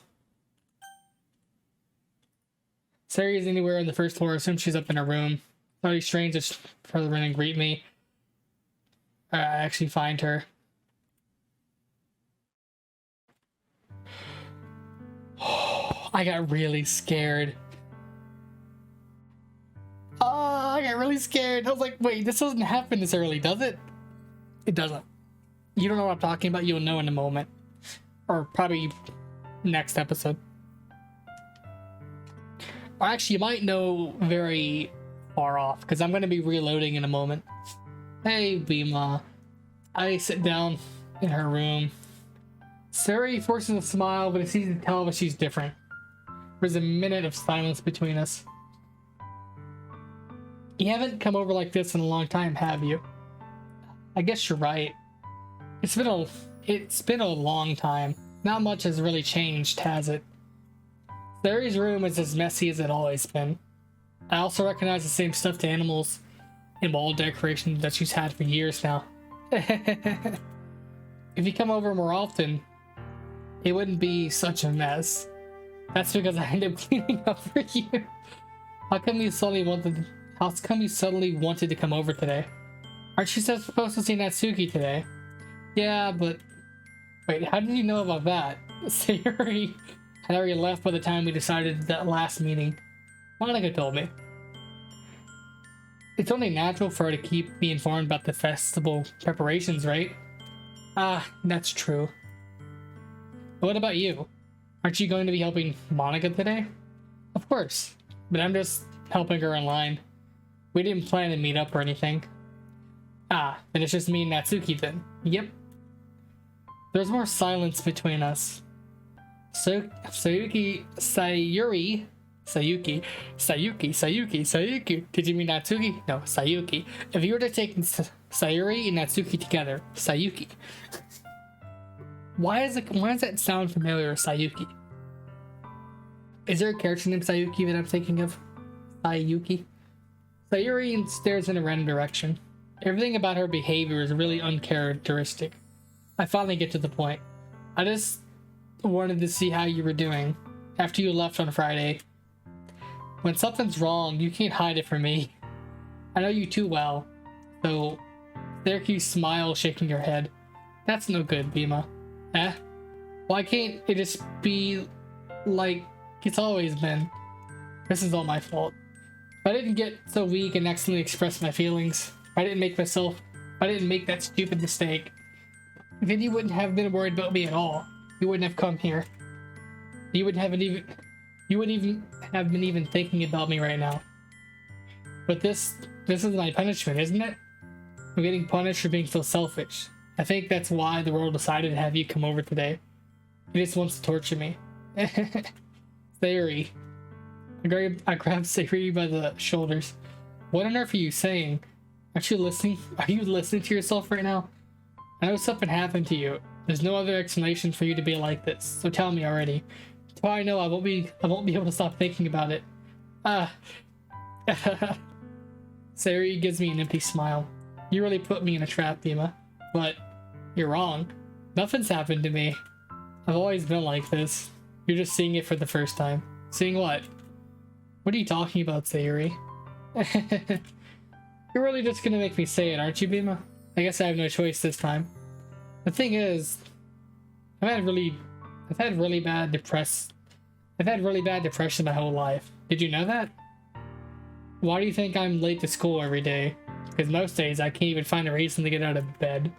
Sayori is anywhere on the first floor. I assume she's up in her room. Nobody strange just further in and greet me. I actually find her. I got really scared. I got really scared. I was like, wait, this doesn't happen this early, does it? It doesn't. You don't know what I'm talking about, you'll know in a moment. Or probably next episode. Or actually, you might know very far off, because I'm going to be reloading in a moment. Hey, Bima. I sit down in her room. Sayori forces a smile, but it's easy to tell that she's different. There's a minute of silence between us. You haven't come over like this in a long time, have you? I guess you're right. It's been a long time. Not much has really changed, has it? Sayori's room is as messy as it always been. I also recognize the same stuffed animals and wall decorations that she's had for years now. If you come over more often, it wouldn't be such a mess. That's because I end up cleaning up for you. How come you suddenly wanted to come over today? Aren't you supposed to see Natsuki today? Yeah, but... Wait, how did you know about that? Sayori had already left by the time we decided that last meeting. Monica told me. It's only natural for her to keep me informed about the festival preparations, right? Ah, that's true. What about you? Aren't you going to be helping Monica today? Of course, but I'm just helping her in line. We didn't plan to meet up or anything. Ah, then it's just me and Natsuki then. Yep. There's more silence between us. Sayuki. Did you mean Natsuki? No, Sayuki. If you were to take Sayuri and Natsuki together, Sayuki. Why does that sound familiar, Sayuki? Is there a character named Sayuki that I'm thinking of? Sayuki? Sayuri stares in a random direction. Everything about her behavior is really uncharacteristic. I finally get to the point. I just wanted to see how you were doing after you left on Friday. When something's wrong, you can't hide it from me. I know you too well. So, there you smile, shaking your head. That's no good, Bima. Eh? Why can't it just be like it's always been? This is all my fault. If I didn't get so weak and accidentally express my feelings, if I didn't make that stupid mistake, then you wouldn't have been worried about me at all. You wouldn't have come here. You wouldn't even have been even thinking about me right now. But this is my punishment, isn't it? I'm getting punished for being so selfish. I think that's why the world decided to have you come over today. It just wants to torture me. Sayuri. I grabbed Sayuri by the shoulders. What on earth are you saying? Aren't you listening? Are you listening to yourself right now? I know something happened to you. There's no other explanation for you to be like this, so tell me already. That's why I know I won't be able to stop thinking about it. Sayuri gives me an empty smile. You really put me in a trap, Bima. But you're wrong. Nothing's happened to me. I've always been like this. You're just seeing it for the first time. Seeing what? What are you talking about, Sayuri? You're really just gonna make me say it, aren't you, Bima? I guess I have no choice this time. The thing is, I've had really bad depression my whole life. Did you know that? Why do you think I'm late to school every day? Because most days I can't even find a reason to get out of bed.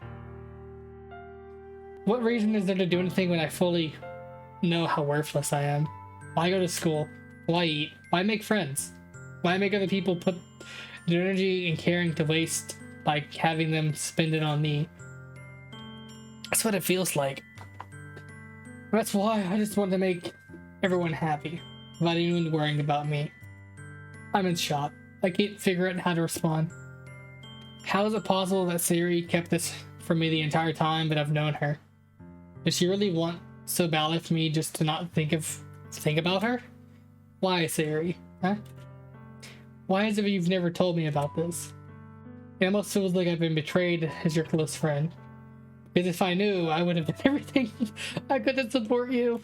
What reason is there to do anything when I fully know how worthless I am? Why go to school? Why eat? Why make friends? Why make other people put their energy and caring to waste by having them spend it on me? That's what it feels like. That's why I just want to make everyone happy, without anyone worrying about me. I'm in shock. I can't figure out how to respond. How is it possible that Sayuri kept this from me the entire time that I've known her? Does she really want so badly for me just to not think about her? Why, Sayuri? Huh? Why is it you've never told me about this? It almost feels like I've been betrayed as your close friend. Because if I knew, I would have done everything I could to support you.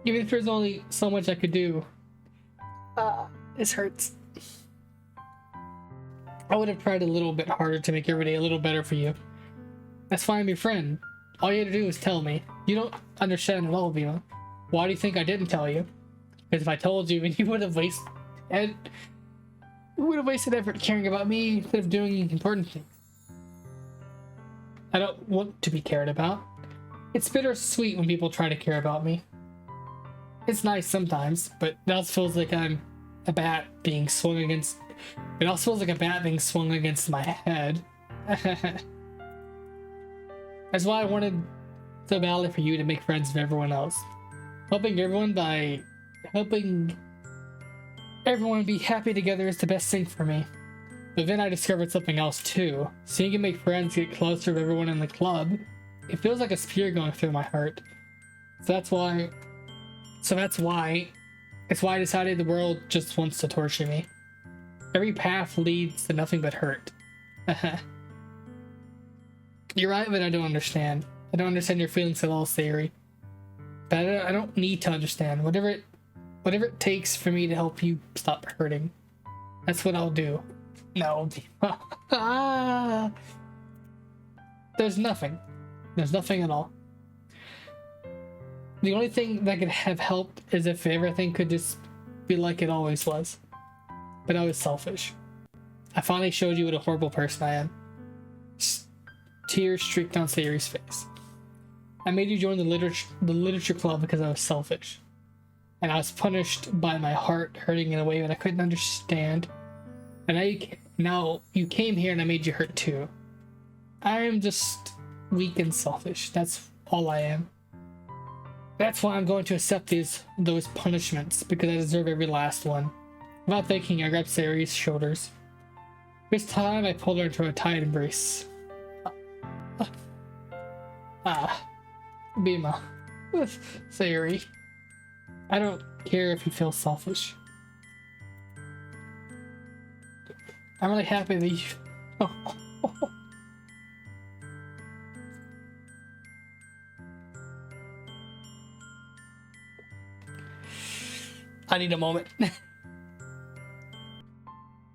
Even if there's only so much I could do. This hurts. I would have tried a little bit harder to make every day a little better for you. That's why I'm your friend. All you had to do was tell me. You don't understand at all, Bima. Why do you think I didn't tell you? Because if I told you, then you would have wasted effort caring about me instead of doing important things. I don't want to be cared about. It's bittersweet when people try to care about me. It's nice sometimes, but it also feels like I'm a bat being swung against. It also feels like a bat being swung against my head. That's why I wanted so badly for you to make friends with everyone else. Helping everyone be happy together is the best thing for me. But then I discovered something else too. Seeing you make friends get closer to everyone in the club, it feels like a spear going through my heart. That's why I decided the world just wants to torture me. Every path leads to nothing but hurt. You're right, but I don't understand. I don't understand your feelings at all, Sayuri. But I don't need to understand. Whatever it takes for me to help you stop hurting, that's what I'll do. No. There's nothing. There's nothing at all. The only thing that could have helped is if everything could just be like it always was. But I was selfish. I finally showed you what a horrible person I am. tears streaked down Sayori's face. I made you join the literature club because I was selfish. And I was punished by my heart hurting in a way that I couldn't understand. And now you came here and I made you hurt too. I am just weak and selfish. That's all I am. That's why I'm going to accept those punishments, because I deserve every last one. Without thinking, I grabbed Sayori's shoulders. This time I pulled her into a tight embrace. Bima. Sayori. I don't care if you feel selfish. I'm really happy that you... I need a moment.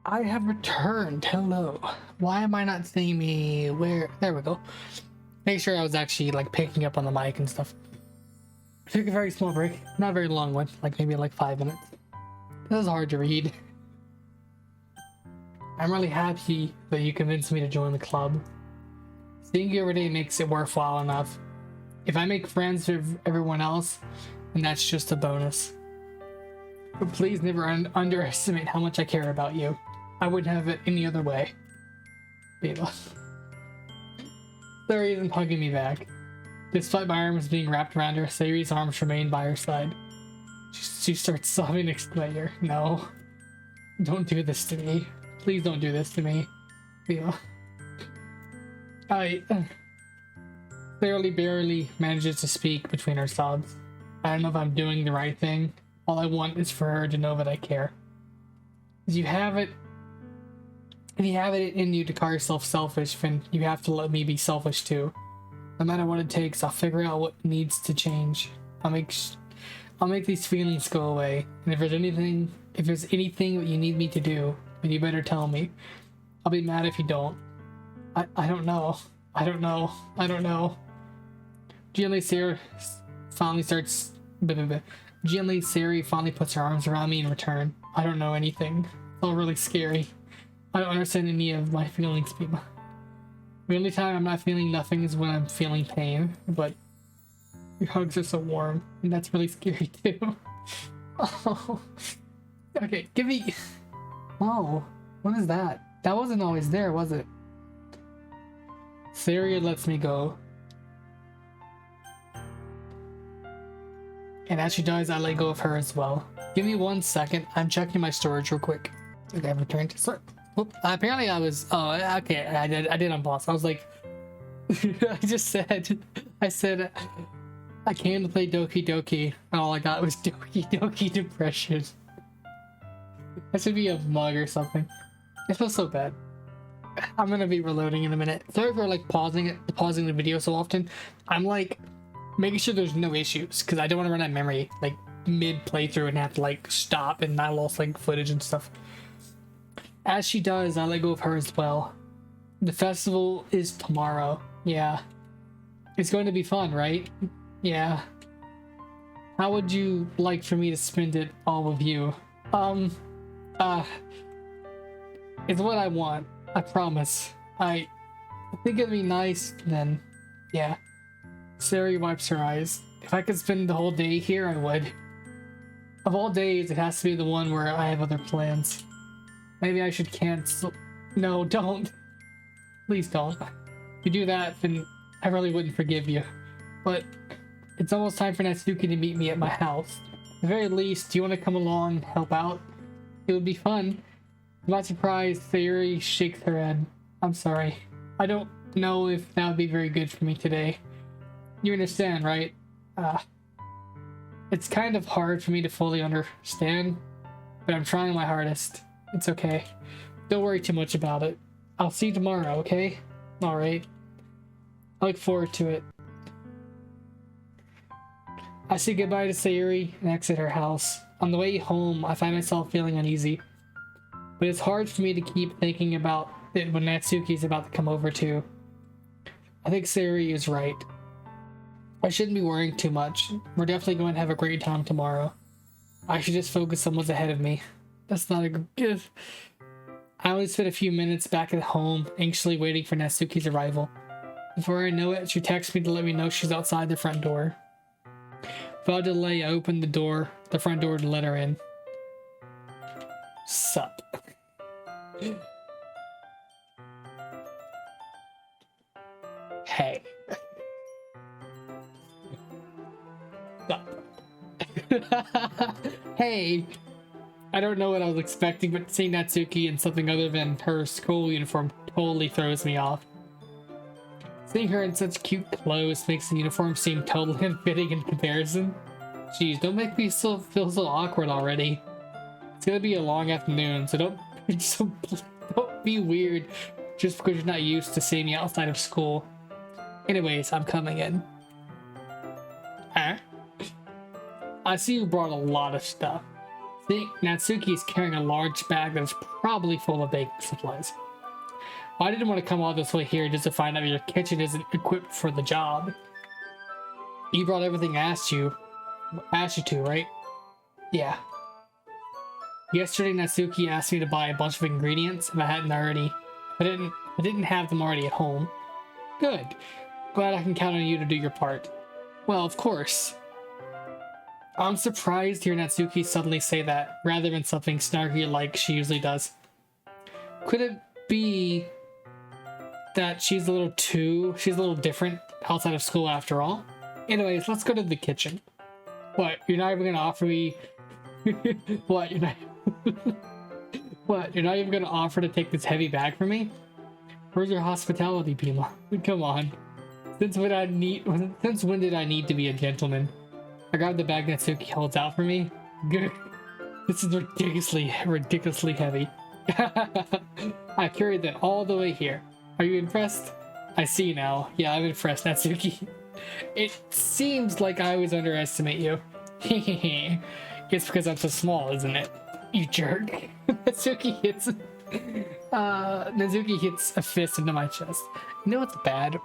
I have returned. Hello. Why am I not seeing me? Where? There we go. Make sure I was actually like picking up on the mic and stuff. I took a very small break. Not a very long one. Like maybe like 5 minutes. That was hard to read. I'm really happy that you convinced me to join the club. Seeing you every day makes it worthwhile enough. If I make friends with everyone else, then that's just a bonus. But please never underestimate how much I care about you. I wouldn't have it any other way. Beba. Sayori isn't hugging me back. Despite my arms being wrapped around her, Sayori's arms remain by her side. She starts sobbing next to my ear. No. Don't do this to me. Please don't do this to me. Beba. Sayori barely manages to speak between her sobs. I don't know if I'm doing the right thing. All I want is for her to know that I care. If you have it in you to call yourself selfish, then you have to let me be selfish too. No matter what it takes, I'll figure out what needs to change. I'll make these feelings go away. And if there's anything that you need me to do, then you better tell me. I'll be mad if you don't. I don't know. Gently, Sayori finally puts her arms around me in return. I don't know anything. It's all really scary. I don't understand any of my feelings, Bima. The only time I'm not feeling nothing is when I'm feeling pain, but your hugs are so warm, and that's really scary too. Oh. Okay, give me... Oh, what is that? That wasn't always there, was it? Sayori lets me go. And as she does, I let go of her as well. Give me 1 second. I'm checking my storage real quick. Okay, I've returned to start. Apparently I was... Oh, okay. I did unpause. I was like... I said... I came to play Doki Doki, and all I got was Doki Doki Depression. That should be a mug or something. It feels so bad. I'm gonna be reloading in a minute. Sorry for like pausing the video so often. I'm like... making sure there's no issues, because I don't want to run out of memory like mid playthrough and have to like stop and I lost like footage and stuff. As she does, I let go of her as well. The festival is tomorrow. Yeah. It's going to be fun, right? Yeah. How would you like for me to spend it all with you? It's what I want. I promise. I think it'd be nice then. Yeah. Sayori wipes her eyes. If I could spend the whole day here, I would. Of all days, it has to be the one where I have other plans. Maybe I should cancel. No, don't. Please don't. If you do that, then I really wouldn't forgive you. But it's almost time for Natsuki to meet me at my house. At the very least, do you want to come along and help out? It would be fun. I'm not surprised. Sayori shakes her head. I'm sorry. I don't know if that would be very good for me today. You understand, right? It's kind of hard for me to fully understand, but I'm trying my hardest. It's okay. Don't worry too much about it. I'll see you tomorrow, okay? Alright. I look forward to it. I say goodbye to Sayori and exit her house. On the way home, I find myself feeling uneasy. But it's hard for me to keep thinking about it when Natsuki's about to come over too. I think Sayori is right. I shouldn't be worrying too much. We're definitely going to have a great time tomorrow. I should just focus on what's ahead of me. That's not a good... I only spent a few minutes back at home, anxiously waiting for Natsuki's arrival. Before I know it, she texts me to let me know she's outside the front door. Without delay, I opened the front door to let her in. Sup. Hey. Sup. Hey. I don't know what I was expecting, but seeing Natsuki in something other than her school uniform totally throws me off. Seeing her in such cute clothes makes the uniform seem totally unfitting in comparison. Jeez, don't make me feel so awkward already. It's gonna be a long afternoon, so don't be weird just because you're not used to seeing me outside of school. Anyways, I'm coming in. Huh? I see you brought a lot of stuff. See, Natsuki is carrying a large bag that is probably full of baking supplies. I didn't want to come all this way here just to find out your kitchen isn't equipped for the job. You brought everything I asked you to, right? Yeah. Yesterday, Natsuki asked me to buy a bunch of ingredients if I hadn't already. I didn't have them already at home. Good. Glad I can count on you to do your part. Well, of course. I'm surprised to hear Natsuki suddenly say that, rather than something snarky like she usually does. Could it be that she's a little different outside of school after all? Anyways, let's go to the kitchen. What, you're not even gonna offer me... What, you're not... What, you're not even gonna offer to take this heavy bag for me? Where's your hospitality, Pima? Come on. Since when did I need to be a gentleman? I grabbed the bag Natsuki holds out for me. Good. This is ridiculously heavy. I carried that all the way here. Are you impressed? I see now. Yeah, I'm impressed, Natsuki. It seems like I always underestimate you. It's because I'm so small, isn't it? You jerk. Natsuki hits a fist into my chest. You know what's bad?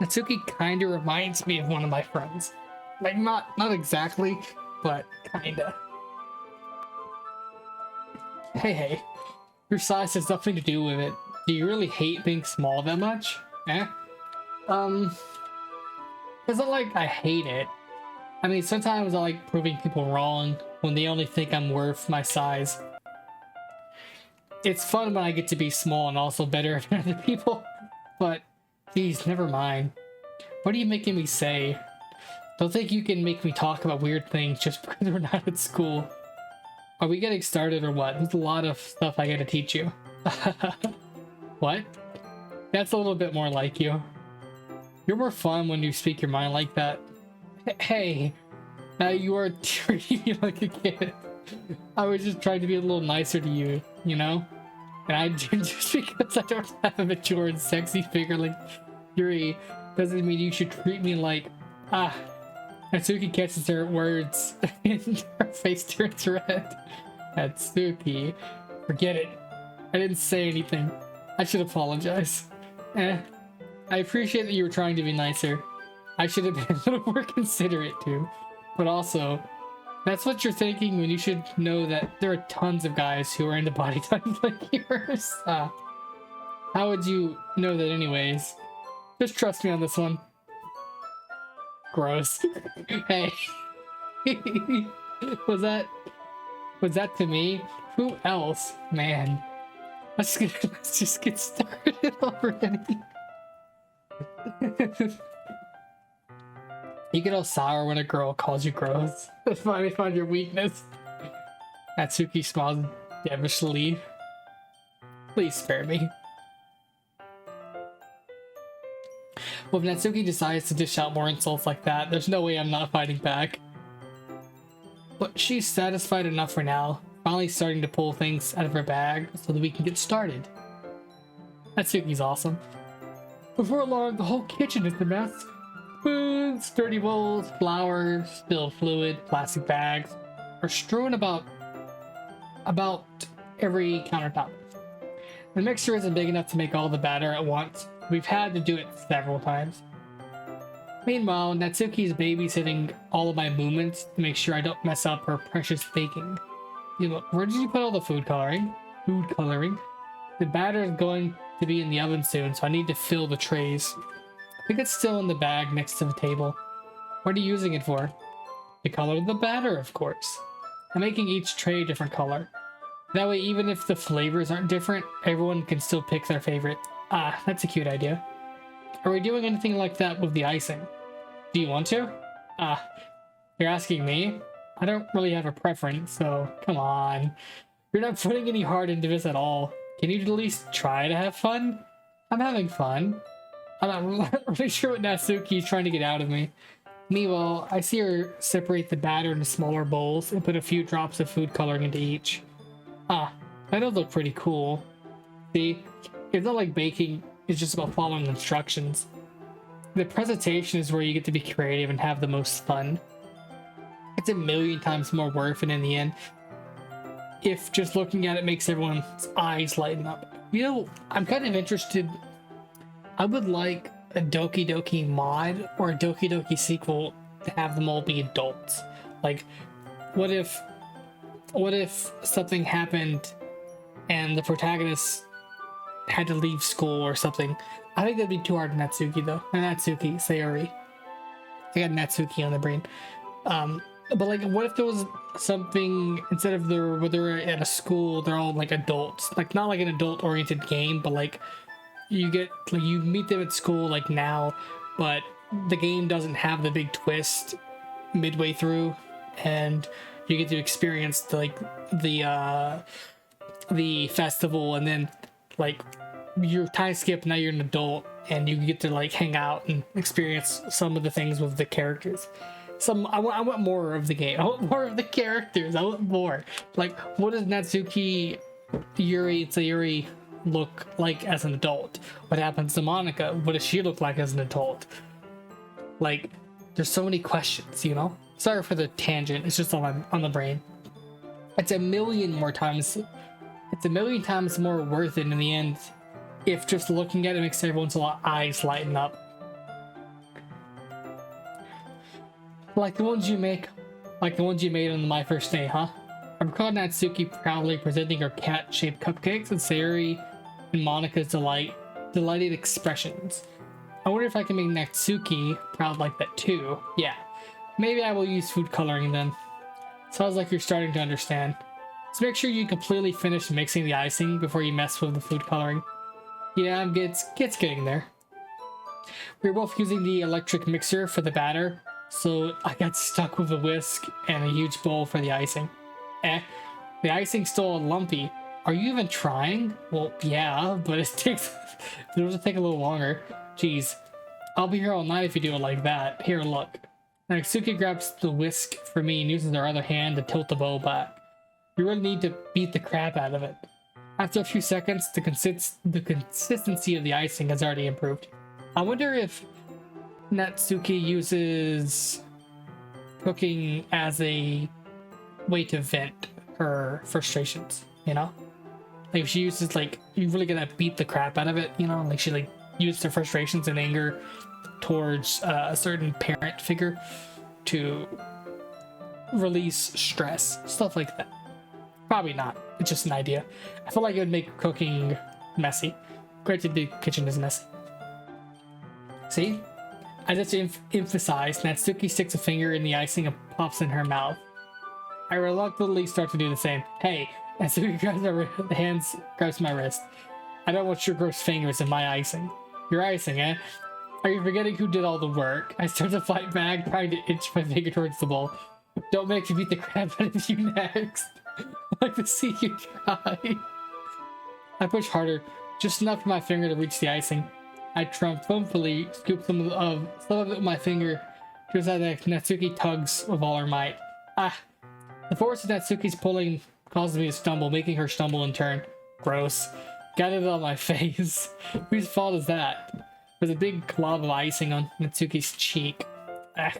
Natsuki kinda reminds me of one of my friends. Like, not exactly, but kinda. Hey. Your size has nothing to do with it. Do you really hate being small that much? Eh? It's not like I hate it. I mean, sometimes I like proving people wrong when they only think I'm worth my size. It's fun when I get to be small and also better than other people, but geez, never mind. What are you making me say? Don't think you can make me talk about weird things just because we're not at school. Are we getting started or what? There's a lot of stuff I gotta teach you. What? That's a little bit more like you. You're more fun when you speak your mind like that. Hey, now you are treating me like a kid. I was just trying to be a little nicer to you, you know? And I just because I don't have a mature and sexy figure like Yuri doesn't mean you should treat me like Natsuki catches her words and her face turns red. Natsuki, forget it. I didn't say anything. I should apologize. I appreciate that you were trying to be nicer. I should have been a little more considerate too. But also, that's what you're thinking when you should know that there are tons of guys who are into body types like yours. How would you know that anyways? Just trust me on this one. Gross. Hey. Was that to me? Who else? Man. Let's just get started already. You get all sour when a girl calls you gross. That's finally found your weakness. Natsuki smiles devilishly. Please spare me. Well, if Natsuki decides to dish out more insults like that, there's no way I'm not fighting back. But she's satisfied enough for now, finally starting to pull things out of her bag so that we can get started. Natsuki's awesome. Before long, the whole kitchen is a mess. Spoons, dirty bowls, flowers, spilled fluid, plastic bags are strewn about every countertop. The mixture isn't big enough to make all the batter at once. We've had to do it several times. Meanwhile, Natsuki's babysitting all of my movements to make sure I don't mess up her precious baking. You know, where did you put all the food coloring? The batter is going to be in the oven soon, so I need to fill the trays. I think it's still in the bag next to the table. What are you using it for? The color of the batter, of course. I'm making each tray a different color. That way, even if the flavors aren't different, everyone can still pick their favorite. Ah, that's a cute idea. Are we doing anything like that with the icing? Do you want to? Ah, you're asking me? I don't really have a preference, so come on. You're not putting any heart into this at all. Can you at least try to have fun? I'm having fun. I'm not really sure what Natsuki is trying to get out of me. Meanwhile, I see her separate the batter into smaller bowls and put a few drops of food coloring into each. Ah, that does look pretty cool. See, it's not like baking, it's just about following instructions. The presentation is where you get to be creative and have the most fun. It's a million times more worth it in the end, if just looking at it makes everyone's eyes lighten up. You know, I'm kind of interested. I would like a Doki Doki mod or a Doki Doki sequel to have them all be adults. Like, what if something happened and the protagonist had to leave school or something? I think that'd be too hard on Natsuki though. Not Natsuki, Sayori. I got Natsuki on the brain. But like, what if there was something, instead of where they're at a school, they're all like adults, like not like an adult-oriented game, but like you meet them at school like now, but the game doesn't have the big twist midway through, and you get to experience the festival, and then like your time skip. Now you're an adult, and you get to like hang out and experience some of the things with the characters. I want more of the game. I want more of the characters. I want more. Like, what does Natsuki Sayori look like as an adult? What happens to Monica? What does she look like as an adult? Like, there's so many questions, you know? Sorry for the tangent. It's just on the brain. It's a million times more worth it in the end if just looking at it makes everyone's eyes lighten up. Like the ones you made on my first day, huh? I recall Natsuki proudly presenting her cat-shaped cupcakes and Sayori and Monica's delighted expressions. I wonder if I can make Natsuki proud like that too. Yeah, maybe I will use food coloring then. Sounds like you're starting to understand. So make sure you completely finish mixing the icing before you mess with the food coloring. Yeah, it's getting there. We were both using the electric mixer for the batter, so I got stuck with a whisk and a huge bowl for the icing. The icing's still lumpy. Are you even trying? Well, yeah, but it'll take a little longer. Jeez, I'll be here all night if you do it like that. Here, look. Natsuki grabs the whisk for me and uses her other hand to tilt the bowl back. You really need to beat the crap out of it. After a few seconds, the consistency of the icing has already improved. I wonder if Natsuki uses cooking as a way to vent her frustrations, you know? Like if she uses, like, you really gotta beat the crap out of it, you know? Like she like used her frustrations and anger towards a certain parent figure to release stress, stuff like that. Probably not. It's just an idea. I feel like it would make cooking messy. Granted, the kitchen is messy. See? I just emphasized, Natsuki sticks a finger in the icing and pops in her mouth. I reluctantly start to do the same. Hey, Natsuki grabs my wrist. I don't want your gross fingers in my icing. Your icing, eh? Are you forgetting who did all the work? I start to fight back, trying to inch my finger towards the bowl. Don't make me beat the crap out of you next. I'd like to see you try. I push harder, just enough for my finger to reach the icing. I triumphantly scoop some of it with my finger, just as Natsuki tugs with all her might. Ah! The force of Natsuki's pulling causes me to stumble, making her stumble in turn. Gross. Got it on my face. Whose fault is that? There's a big glob of icing on Natsuki's cheek. Ah.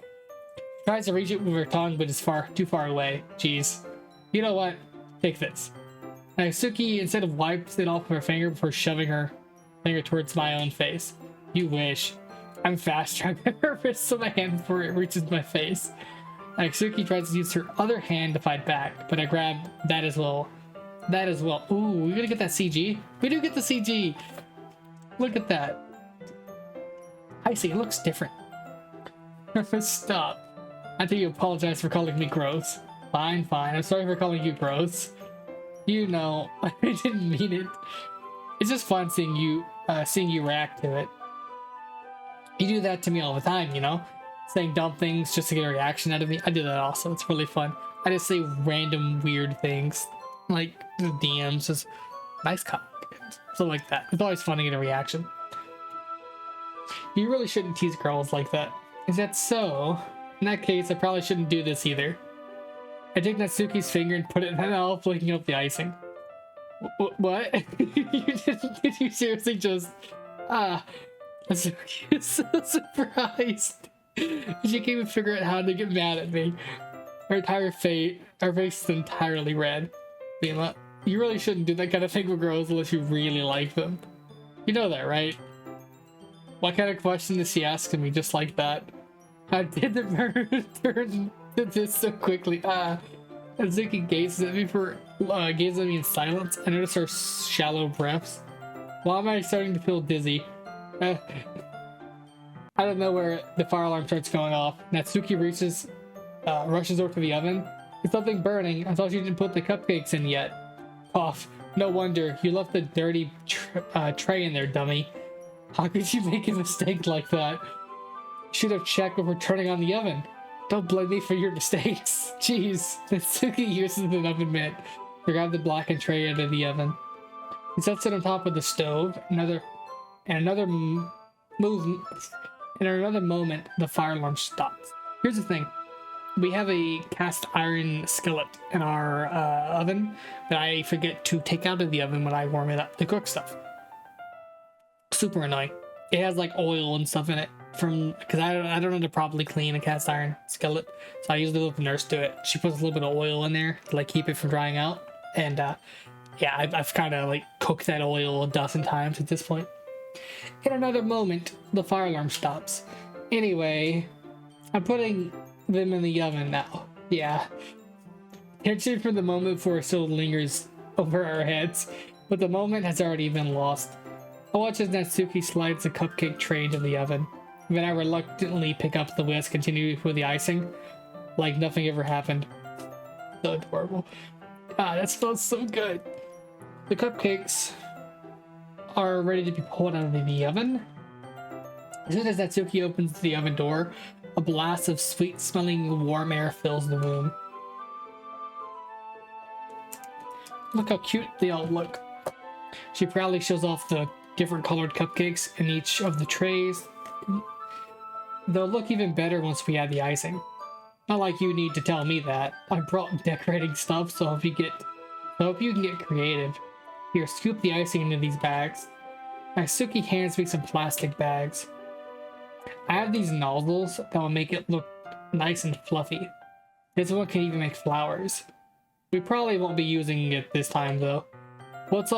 Tries to reach it with her tongue, but it's too far away. Jeez. You know what? Take this. Natsuki instead of wipes it off of her finger before shoving her finger towards my own face. You wish. I'm fast trapping her wrist to my hand before it reaches my face. Natsuki tries to use her other hand to fight back, but I grab that as well. Ooh, we're gonna get that CG? We do get the CG! Look at that. I see, it looks different. Stop. I think you apologize for calling me gross. Fine, fine. I'm sorry for calling you gross. You know, I didn't mean it. It's just fun seeing you react to it. You do that to me all the time, you know? Saying dumb things just to get a reaction out of me. I do that also. It's really fun. I just say random weird things. Like, the DMs, just nice cock. Something like that. It's always fun to get a reaction. You really shouldn't tease girls like that. Is that so? In that case, I probably shouldn't do this either. I take Natsuki's finger and put it in my mouth, licking up the icing. What? Did you seriously just... Natsuki is so surprised. She can't even figure out how to get mad at me. Her face is entirely red. Mima, you really shouldn't do that kind of thing with girls unless you really like them. You know that, right? What kind of question is she asking me just like that? How did the murder turn to this so quickly? Natsuki gazes at me in silence. I notice her shallow breaths. Why am I starting to feel dizzy? I don't know where the fire alarm starts going off. Natsuki rushes over to the oven. Is something burning? I thought you didn't put the cupcakes in yet. Cough. No wonder. You left the dirty tray in there, dummy. How could you make a mistake like that? Should have checked before turning on the oven. Don't blame me for your mistakes. Jeez. Natsuki uses an oven mitt to grab the blackened tray out of the oven. He sets it on top of the stove. In another moment, the fire alarm stops. Here's the thing. We have a cast iron skillet in our oven that I forget to take out of the oven when I warm it up to cook stuff. Super annoying. It has like oil and stuff in it because I don't know how to properly clean a cast iron skillet, so I usually let the nurse do it. She puts a little bit of oil in there to like keep it from drying out, and yeah, I've kind of like cooked that oil a dozen times at this point. In another moment, the fire alarm stops. Anyway, I'm putting them in the oven now. Yeah. Tension for the moment before it still lingers over our heads, but the moment has already been lost. I watch as Natsuki slides the cupcake tray into the oven. Then I reluctantly pick up the whisk, continue with the icing, like nothing ever happened. So adorable. That smells so good. The cupcakes are ready to be pulled out of the oven. As soon as Natsuki opens the oven door, a blast of sweet-smelling warm air fills the room. Look how cute they all look. She proudly shows off the different colored cupcakes in each of the trays. They'll look even better once we add the icing. Not like you need to tell me that. I brought decorating stuff, so I hope you can get creative. Here, scoop the icing into these bags. Natsuki hands me some plastic bags. I have these nozzles that will make it look nice and fluffy. This one can even make flowers. We probably won't be using it this time though. What's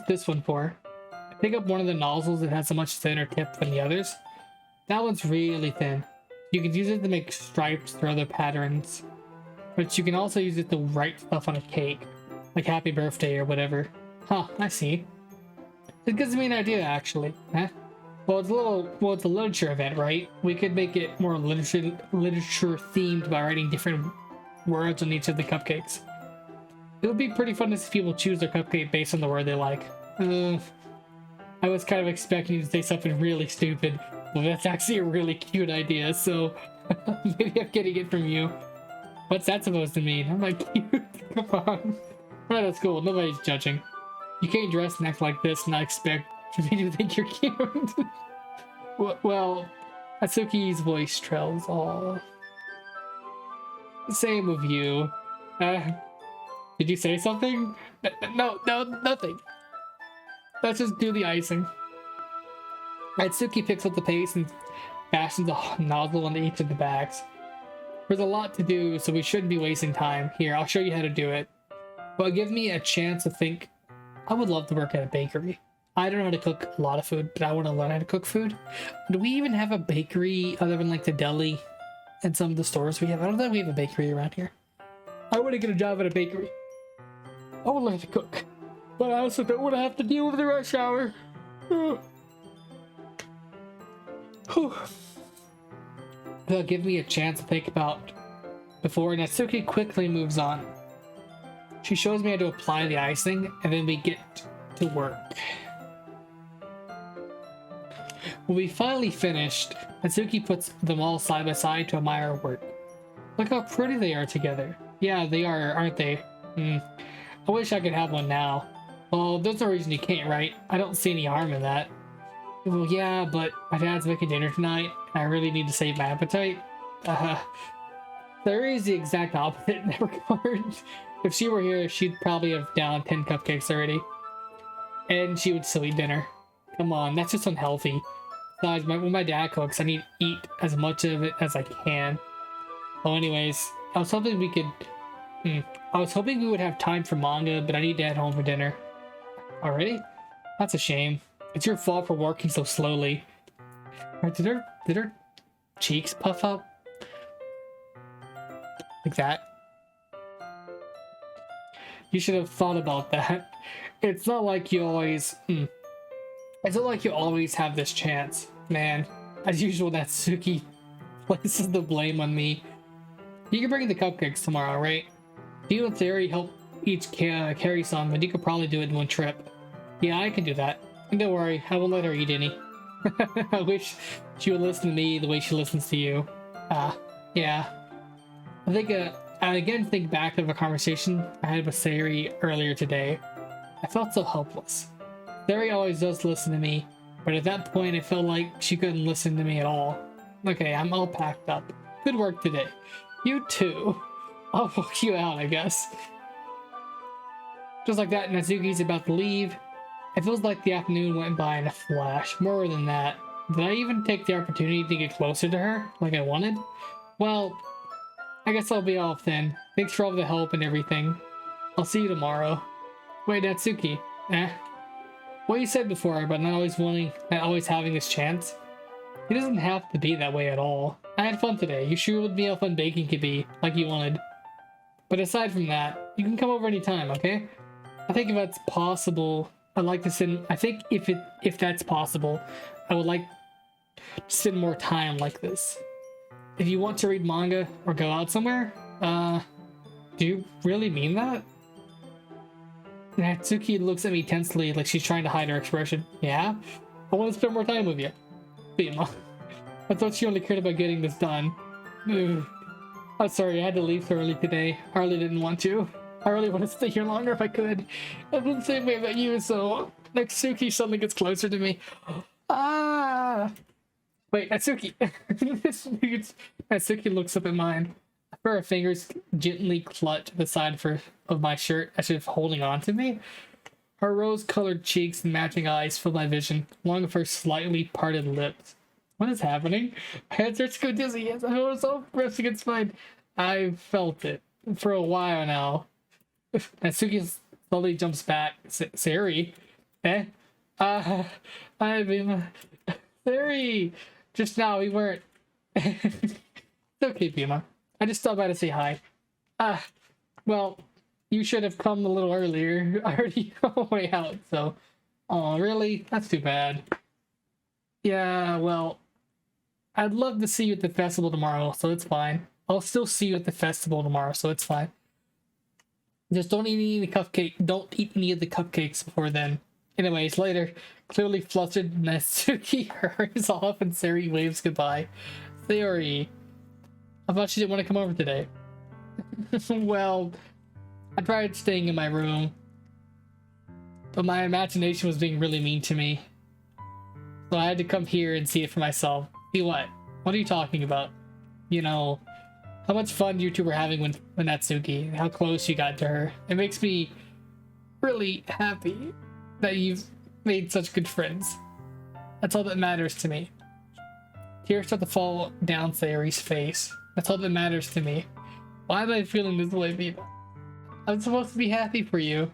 this one for? I pick up one of the nozzles that has a much thinner tip than the others. That one's really thin. You can use it to make stripes or other patterns. But you can also use it to write stuff on a cake. Like happy birthday or whatever. Huh, I see. It gives me an idea actually. Huh? Well, it's a literature event, right? We could make it more literature themed by writing different words on each of the cupcakes. It would be pretty fun to see people choose their cupcake based on the word they like. I was kind of expecting you to say something really stupid, but that's actually a really cute idea, so maybe I'm getting it from you. What's that supposed to mean? I'm like, cute? Come on. Alright, that's cool. Nobody's judging. You can't dress and act like this and not expect me to think you're cute. Well, Natsuki's voice trails all. Same with you. Did you say something? No, nothing. Let's just do the icing. Natsuki picks up the paste and fashions a nozzle on each of the bags. There's a lot to do, so we shouldn't be wasting time. Here, I'll show you how to do it. But give me a chance to think. I would love to work at a bakery. I don't know how to cook a lot of food, but I want to learn how to cook food. Do we even have a bakery other than like the deli and some of the stores we have? I don't think we have a bakery around here. I want to get a job at a bakery. I would learn to cook, but I also don't want to have to deal with the rush hour. Whew. They'll give me a chance to think about before Natsuki quickly moves on. She shows me how to apply the icing, and then we get to work. When we finally finished, Natsuki puts them all side by side to admire our work. Look how pretty they are together. Yeah, they are, aren't they? I wish I could have one now. Well, there's no reason you can't, right? I don't see any harm in that. Well, yeah, but my dad's making dinner tonight, and I really need to save my appetite. There is the exact opposite in that regard. If she were here, she'd probably have downed 10 cupcakes already. And she would still eat dinner. Come on, that's just unhealthy. Besides, when my dad cooks, I need to eat as much of it as I can. Well, anyways, I was hoping we could... I was hoping we would have time for manga, but I need to head home for dinner. Already? That's a shame. It's your fault for working so slowly. Right, did her cheeks puff up? Like that? You should have thought about that. It's not like you always... It's not like you always have this chance. Man, as usual, Natsuki places the blame on me. You can bring the cupcakes tomorrow, right? You in theory help each carry some, but you could probably do it in one trip. Yeah, I can do that. And don't worry, I won't let her eat any. I wish she would listen to me the way she listens to you. Yeah. I think, I again think back of a conversation I had with Sayori earlier today. I felt so helpless. Sayori always does listen to me, but at that point I felt like she couldn't listen to me at all. Okay, I'm all packed up. Good work today. You too. I'll walk you out, I guess. Just like that, Natsuki's about to leave. It feels like the afternoon went by in a flash. More than that, did I even take the opportunity to get closer to her, like I wanted? Well, I guess I'll be off then. Thanks for all the help and everything. I'll see you tomorrow. Wait, Natsuki. What you said before about not always having this chance, it doesn't have to be that way at all. I had fun today. You showed me how fun baking could be, like you wanted. But aside from that, you can come over anytime, okay? I think if that's possible, I'd like to spend... I think if that's possible, I would like to spend more time like this. If you want to read manga or go out somewhere, do you really mean that? Natsuki looks at me tensely like she's trying to hide her expression. Yeah? I want to spend more time with you. Fima. I thought she only cared about getting this done. I'm sorry, I had to leave so early today. I really didn't want to. I really want to stay here longer if I could. I feel the same way about you, so Natsuki suddenly gets closer to me. Wait, Natsuki. Natsuki looks up at mine. Her fingers gently clutch the side of my shirt as if holding on to me. Her rose-colored cheeks and matching eyes fill my vision, along with her slightly parted lips. What is happening? My head starts to go dizzy. Yes, I feel so pressed against mine. I've felt it for a while now. Natsuki slowly jumps back. Sayori? I've been... Sayori! Just now, we weren't... It's okay, Pima. I just stopped by to say hi. Well, you should have come a little earlier. I already on my way out, so... Oh, really? That's too bad. Yeah, well... I'd love to see you at the festival tomorrow, so it's fine. I'll still see you at the festival tomorrow, so it's fine. Just don't eat any of the cupcakes before then. Anyways, later, clearly flustered, Natsuki hurries off and Sayori waves goodbye. Sayori, I thought she didn't want to come over today. Well, I tried staying in my room, but my imagination was being really mean to me. So I had to come here and see it for myself. See what? What are you talking about? You know, how much fun you two were having with Natsuki, how close you got to her. It makes me really happy that you've made such good friends. That's all that matters to me. Tears start to fall down Sayori's face. That's all that matters to me. Why am I feeling this way, Viva? I'm supposed to be happy for you.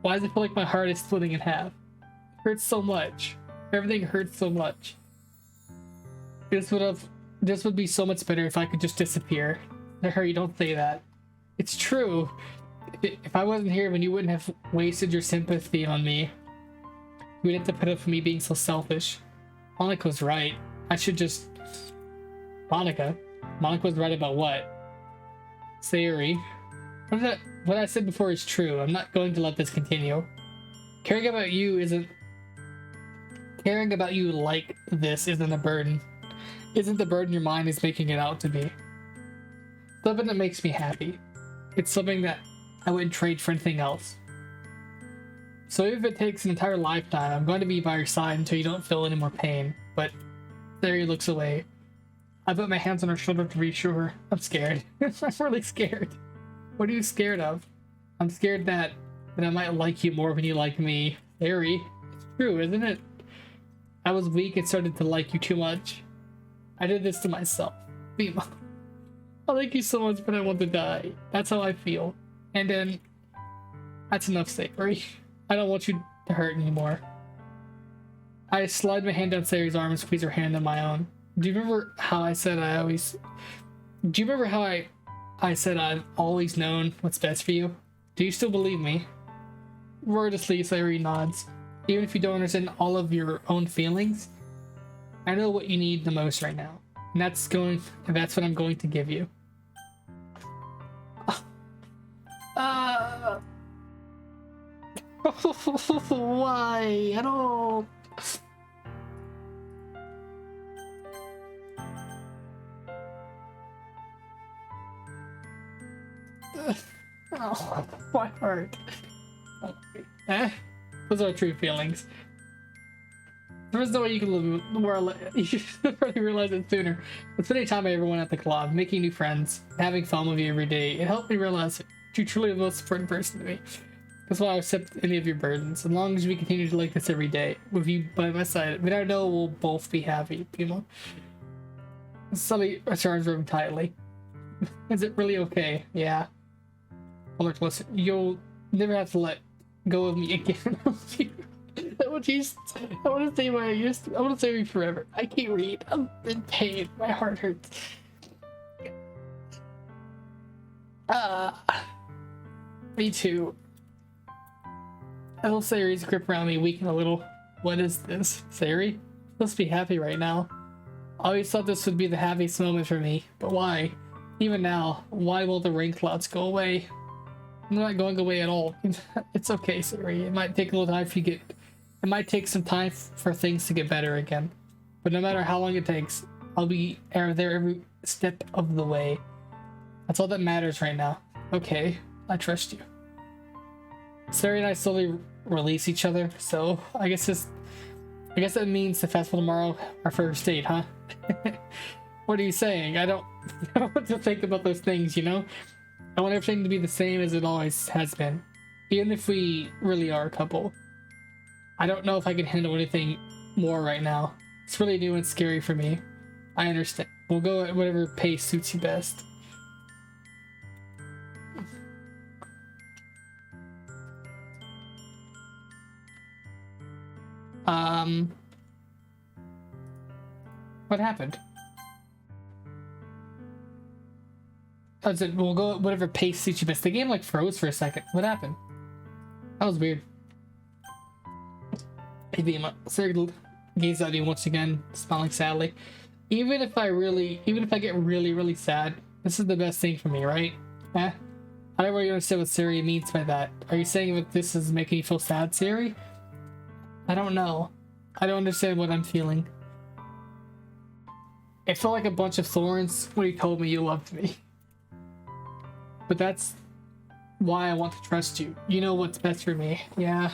Why does it feel like my heart is splitting in half? It hurts so much. Everything hurts so much. This would be so much better if I could just disappear. Hurry, don't say that. It's true. If I wasn't here, then you wouldn't have wasted your sympathy on me. You wouldn't have to put up with me being so selfish. Monaco's right. I should just... Monica. Monica was right about what? Sayuri. What I said before is true. I'm not going to let this continue. Caring about you isn't... Caring about you like this isn't a burden. Isn't the burden your mind is making it out to be. Something that makes me happy. It's something that I wouldn't trade for anything else. So if it takes an entire lifetime, I'm going to be by your side until you don't feel any more pain. But Sayuri looks away. I put my hands on her shoulder to reassure her. I'm scared. I'm really scared. What are you scared of? I'm scared that I might like you more when you like me. Sayuri, it's true, isn't it? I was weak and started to like you too much. I did this to myself. Bima. I like you so much, but I want to die. That's how I feel. And then, that's enough, Sayuri. I don't want you to hurt anymore. I slide my hand down Sayuri's arm and squeeze her hand in my own. Do you remember how I said Do you remember how I said I've always known what's best for you? Do you still believe me? Wordlessly, Sayuri nods. Even if you don't understand all of your own feelings, I know what you need the most right now. And that's what I'm going to give you. Why? I don't... Oh, my heart. Those are true feelings. There is no way you can live more. You should have already realized it sooner. But spending time with everyone at the club, making new friends, having fun with you every day, it helped me realize that you're truly the most important person to me. That's why I accept any of your burdens. As long as we continue to like this every day, with you by my side, but I know we'll both be happy, you know? Sully arms rubbing tightly. Is it really okay? Yeah. Well, look, listen, you'll never have to let go of me again. I want to stay where I used to. I want to stay with you forever. I can't read. I'm in pain. My heart hurts. Me too. I feel Sayuri's grip around me weaken a little. What is this? Sayuri? Supposed to be happy right now. I always thought this would be the happiest moment for me, but why? Even now, why will the rain clouds go away? I'm not going away at all. It's okay, Sayuri. It might take a little time for you to get... It might take some time for things to get better again. But no matter how long it takes, I'll be there every step of the way. That's all that matters right now. Okay, I trust you. Sayuri and I slowly release each other, so I guess that means the festival tomorrow, our first date, huh? What are you saying? I don't know what to think about those things, you know? I want everything to be the same as it always has been. Even if we really are a couple. I don't know if I can handle anything more right now. It's really new and scary for me. I understand. We'll go at whatever pace suits you best. What happened? I said, we'll go at whatever pace suits you best. The game like froze for a second. What happened? That was weird. Hey, Sarah gazed at me once again, smiling sadly. Even if I get really sad, this is the best thing for me, right? I don't really understand what Sayuri means by that. Are you saying that this is making you feel sad, Sayuri? I don't know. I don't understand what I'm feeling. It felt like a bunch of thorns when you told me you loved me. But that's why I want to trust you. You know what's best for me. Yeah,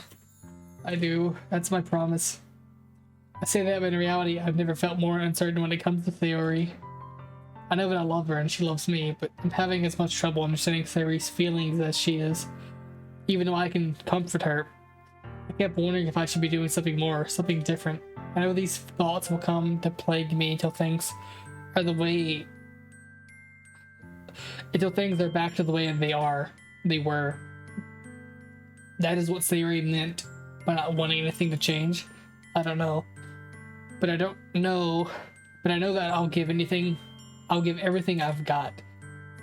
I do. That's my promise. I say that, but in reality, I've never felt more uncertain when it comes to Sayuri. I know that I love her and she loves me, but I'm having as much trouble understanding Sayuri's feelings as she is. Even though I can comfort her, I kept wondering if I should be doing something more, something different. I know these thoughts will come to plague me until things are back to the way they were. That is what Sayuri meant by not wanting anything to change. I don't know. But I know that I'll give everything I've got.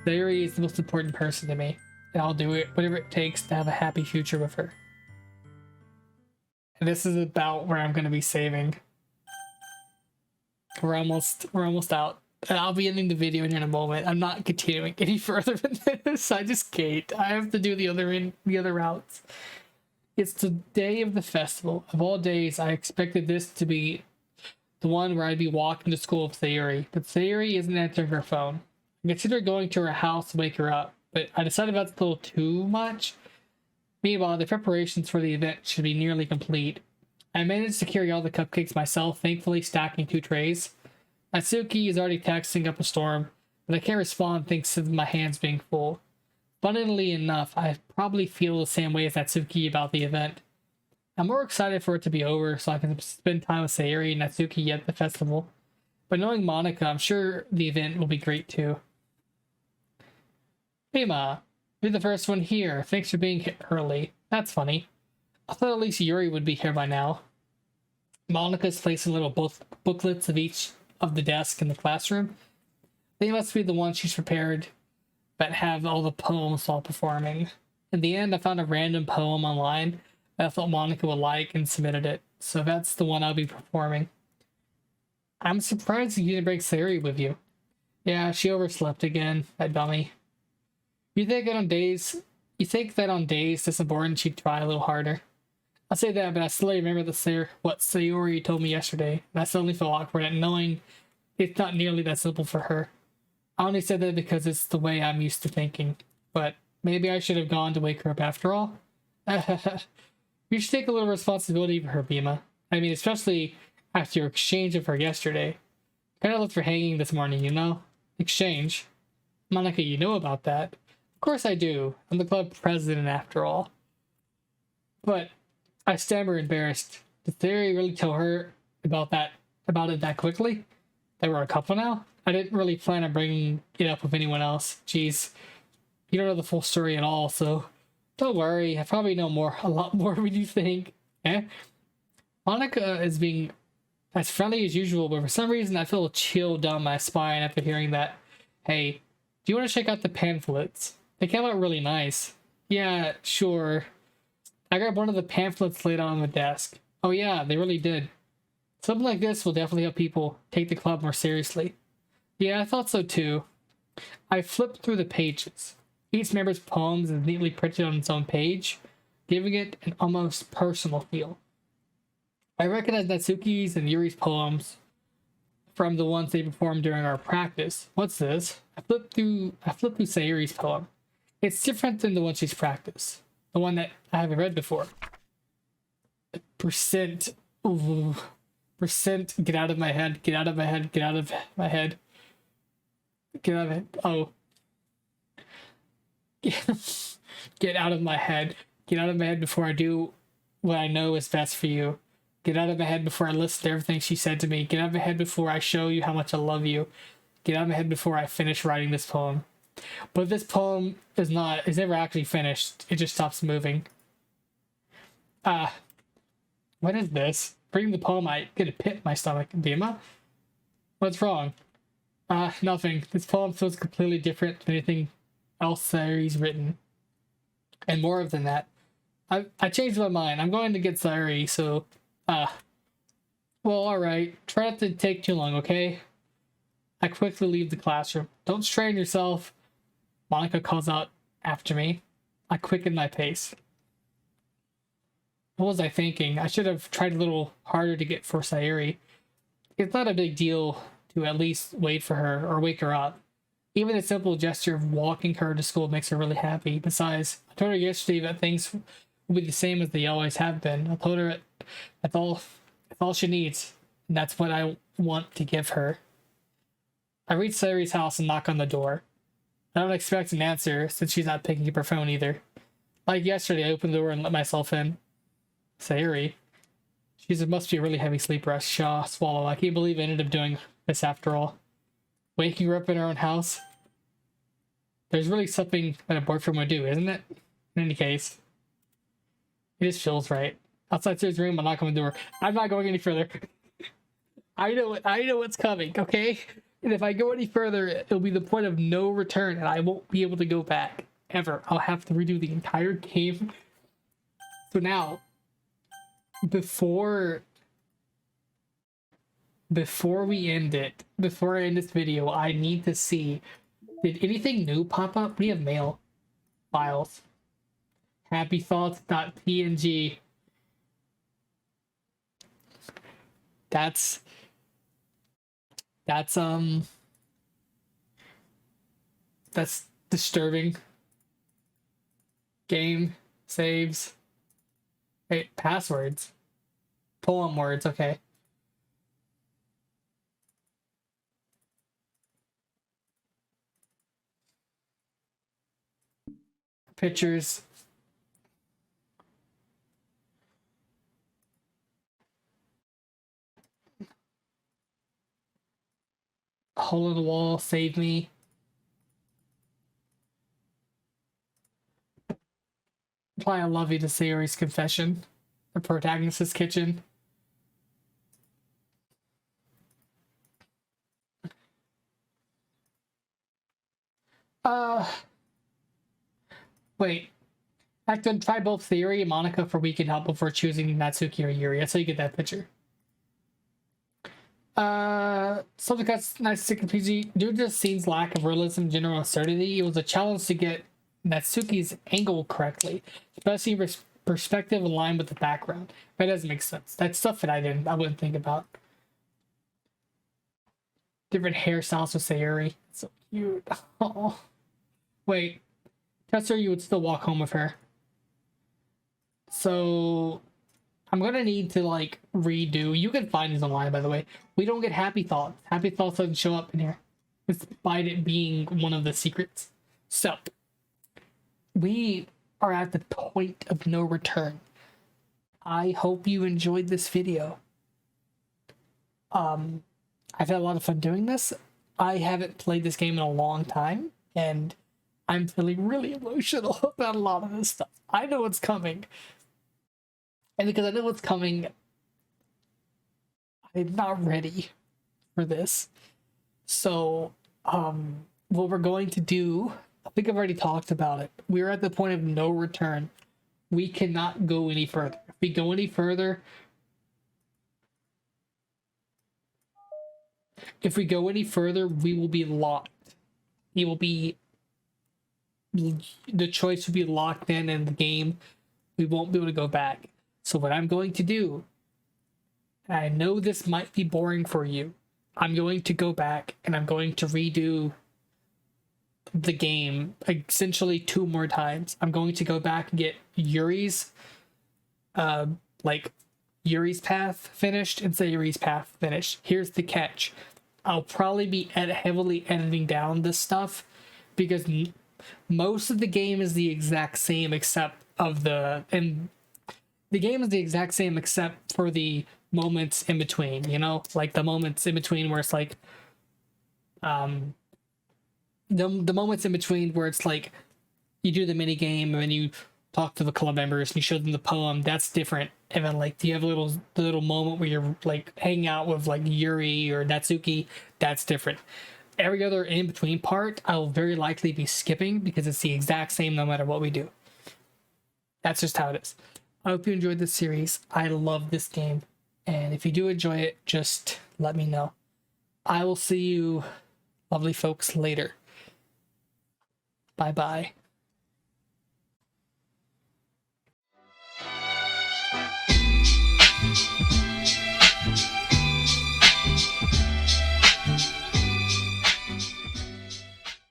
Sayuri is the most important person to me, and I'll do it, whatever it takes to have a happy future with her. And this is about where I'm going to be saving. We're almost out. And I'll be ending the video in a moment. I'm not continuing any further than this. I just can't. I have to do the other routes. It's the day of the festival. Of all days, I expected this to be the one where I'd be walking to school with Sayuri, but Sayuri isn't answering her phone. I considered going to her house to wake her up, but I decided that's a little too much. Meanwhile, the preparations for the event should be nearly complete. I managed to carry all the cupcakes myself, thankfully stacking 2 trays. Natsuki is already texting up a storm, but I can't respond thanks to my hands being full. Funnily enough, I probably feel the same way as Natsuki about the event. I'm more excited for it to be over so I can spend time with Sayuri and Natsuki at the festival. But knowing Monica, I'm sure the event will be great too. Hey Ma, you're the first one here. Thanks for being here early. That's funny. I thought at least Yuri would be here by now. Monica's placing little booklets of each of the desks in the classroom. They must be the ones she's prepared that have all the poems while performing. In the end, I found a random poem online that I thought Monica would like and submitted it. So that's the one I'll be performing. I'm surprised you didn't bring Sayuri with you. Yeah, she overslept again, that dummy. You think that on days this important she'd try a little harder? I say that, but I still remember what Sayuri told me yesterday, and I suddenly feel awkward at knowing it's not nearly that simple for her. I only said that because it's the way I'm used to thinking, but maybe I should have gone to wake her up after all. You should take a little responsibility for her, Bima. I mean, especially after your exchange with her yesterday. Kind of looked for hanging this morning, you know? Exchange? Monica, you know about that. Of course I do. I'm the club president after all. But I stammer embarrassed. Did Theory really tell her about it that quickly? That we're a couple now? I didn't really plan on bringing it up with anyone else. Jeez. You don't know the full story at all, so don't worry. I probably know a lot more than you think. Eh? Monica is being as friendly as usual, but for some reason I feel a chill down my spine after hearing that. Hey, do you want to check out the pamphlets? They came out really nice. Yeah, sure. I grabbed one of the pamphlets laid out on the desk. Oh yeah, they really did. Something like this will definitely help people take the club more seriously. Yeah, I thought so too. I flipped through the pages. Each member's poems is neatly printed on its own page, giving it an almost personal feel. I recognize Natsuki's and Yuri's poems from the ones they performed during our practice. What's this? I flipped through Sayuri's poem. It's different than the one she's practiced. The one that I haven't read before. Percent. Ooh. Percent. Get out of my head. Get out of my head. Get out of my head. Get out of it. Oh. Get out of my head. Get out of my head before I do what I know is best for you. Get out of my head before I listen to everything she said to me. Get out of my head before I show you how much I love you. Get out of my head before I finish writing this poem. But this poem is never actually finished. It just stops moving. What is this? Reading the poem, I get a pit in my stomach. Bima? What's wrong? Nothing. This poem feels completely different than anything else Sayuri's written. And more than that, I changed my mind. I'm going to get Sayuri, so, well, alright. Try not to take too long, okay? I quickly leave the classroom. Don't strain yourself. Monica calls out after me. I quicken my pace. What was I thinking? I should have tried a little harder to get for Sayuri. It's not a big deal to at least wait for her or wake her up. Even the simple gesture of walking her to school makes her really happy. Besides, I told her yesterday that things will be the same as they always have been. I told her that's all she needs, and that's what I want to give her. I reach Sayuri's house and knock on the door. I don't expect an answer since she's not picking up her phone either. Like yesterday, I opened the door and let myself in. Sayuri. She must be a really heavy sleeper. I swallow. I can't believe I ended up doing this after all. Waking her up in her own house. There's really something that a boyfriend would do, isn't it? In any case. It just feels right. Outside Sayuri's room, I knock on the door. I'm not going any further. I know what's coming, okay? And if I go any further, it'll be the point of no return, and I won't be able to go back. Ever. I'll have to redo the entire game. So now, before before we end it, before I end this video, I need to see, did anything new pop up? We have mail files. Happythoughts.png. That's that's disturbing. Game saves. Hey, passwords. Poem words, okay. Pictures. Hole in the wall, save me. Apply I love you to Sayori's confession. The protagonist's kitchen. Wait. I have to try both Sayori and Monica for weekend help before choosing Natsuki or Yuri. That's how you get that picture. Something that's nice to PG. Due to the scene's lack of realism and general absurdity, it was a challenge to get Natsuki's angle correctly, especially perspective aligned with the background. That doesn't make sense. That's stuff that I wouldn't think about. Different hairstyles with Sayori. So cute. Oh. Wait. Tell her you would still walk home with her. So I'm gonna need to like redo. You can find these online, by the way. We don't get happy thoughts. Happy thoughts doesn't show up in here, despite it being one of the secrets. So we are at the point of no return. I hope you enjoyed this video. I've had a lot of fun doing this. I haven't played this game in a long time, and I'm feeling really emotional about a lot of this stuff. I know it's coming. And because I know what's coming, I'm not ready for this. So, what we're going to do, I think I've already talked about it. We're at the point of no return. We cannot go any further. If we go any further, we will be locked. It will be, the choice will be locked in the game. We won't be able to go back. So what I'm going to do, I know this might be boring for you, I'm going to go back and I'm going to redo the game essentially 2 more times. I'm going to go back and get Yuri's Yuri's path finished and Sayori's path finished. Here's the catch. I'll probably be heavily editing down this stuff because most of the game is the exact same except the game is the exact same except for the moments in between, you know, like the moments in between where it's like the moments in between where it's like you do the mini game and then you talk to the club members and you show them the poem. That's different. And then like, do you have the little moment where you're like hanging out with like Yuri or Natsuki? That's different. Every other in between part I'll very likely be skipping because it's the exact same no matter what we do. That's just how it is. I hope you enjoyed this series. I love this game, and if you do enjoy it, just let me know. I will see you lovely folks later. Bye bye.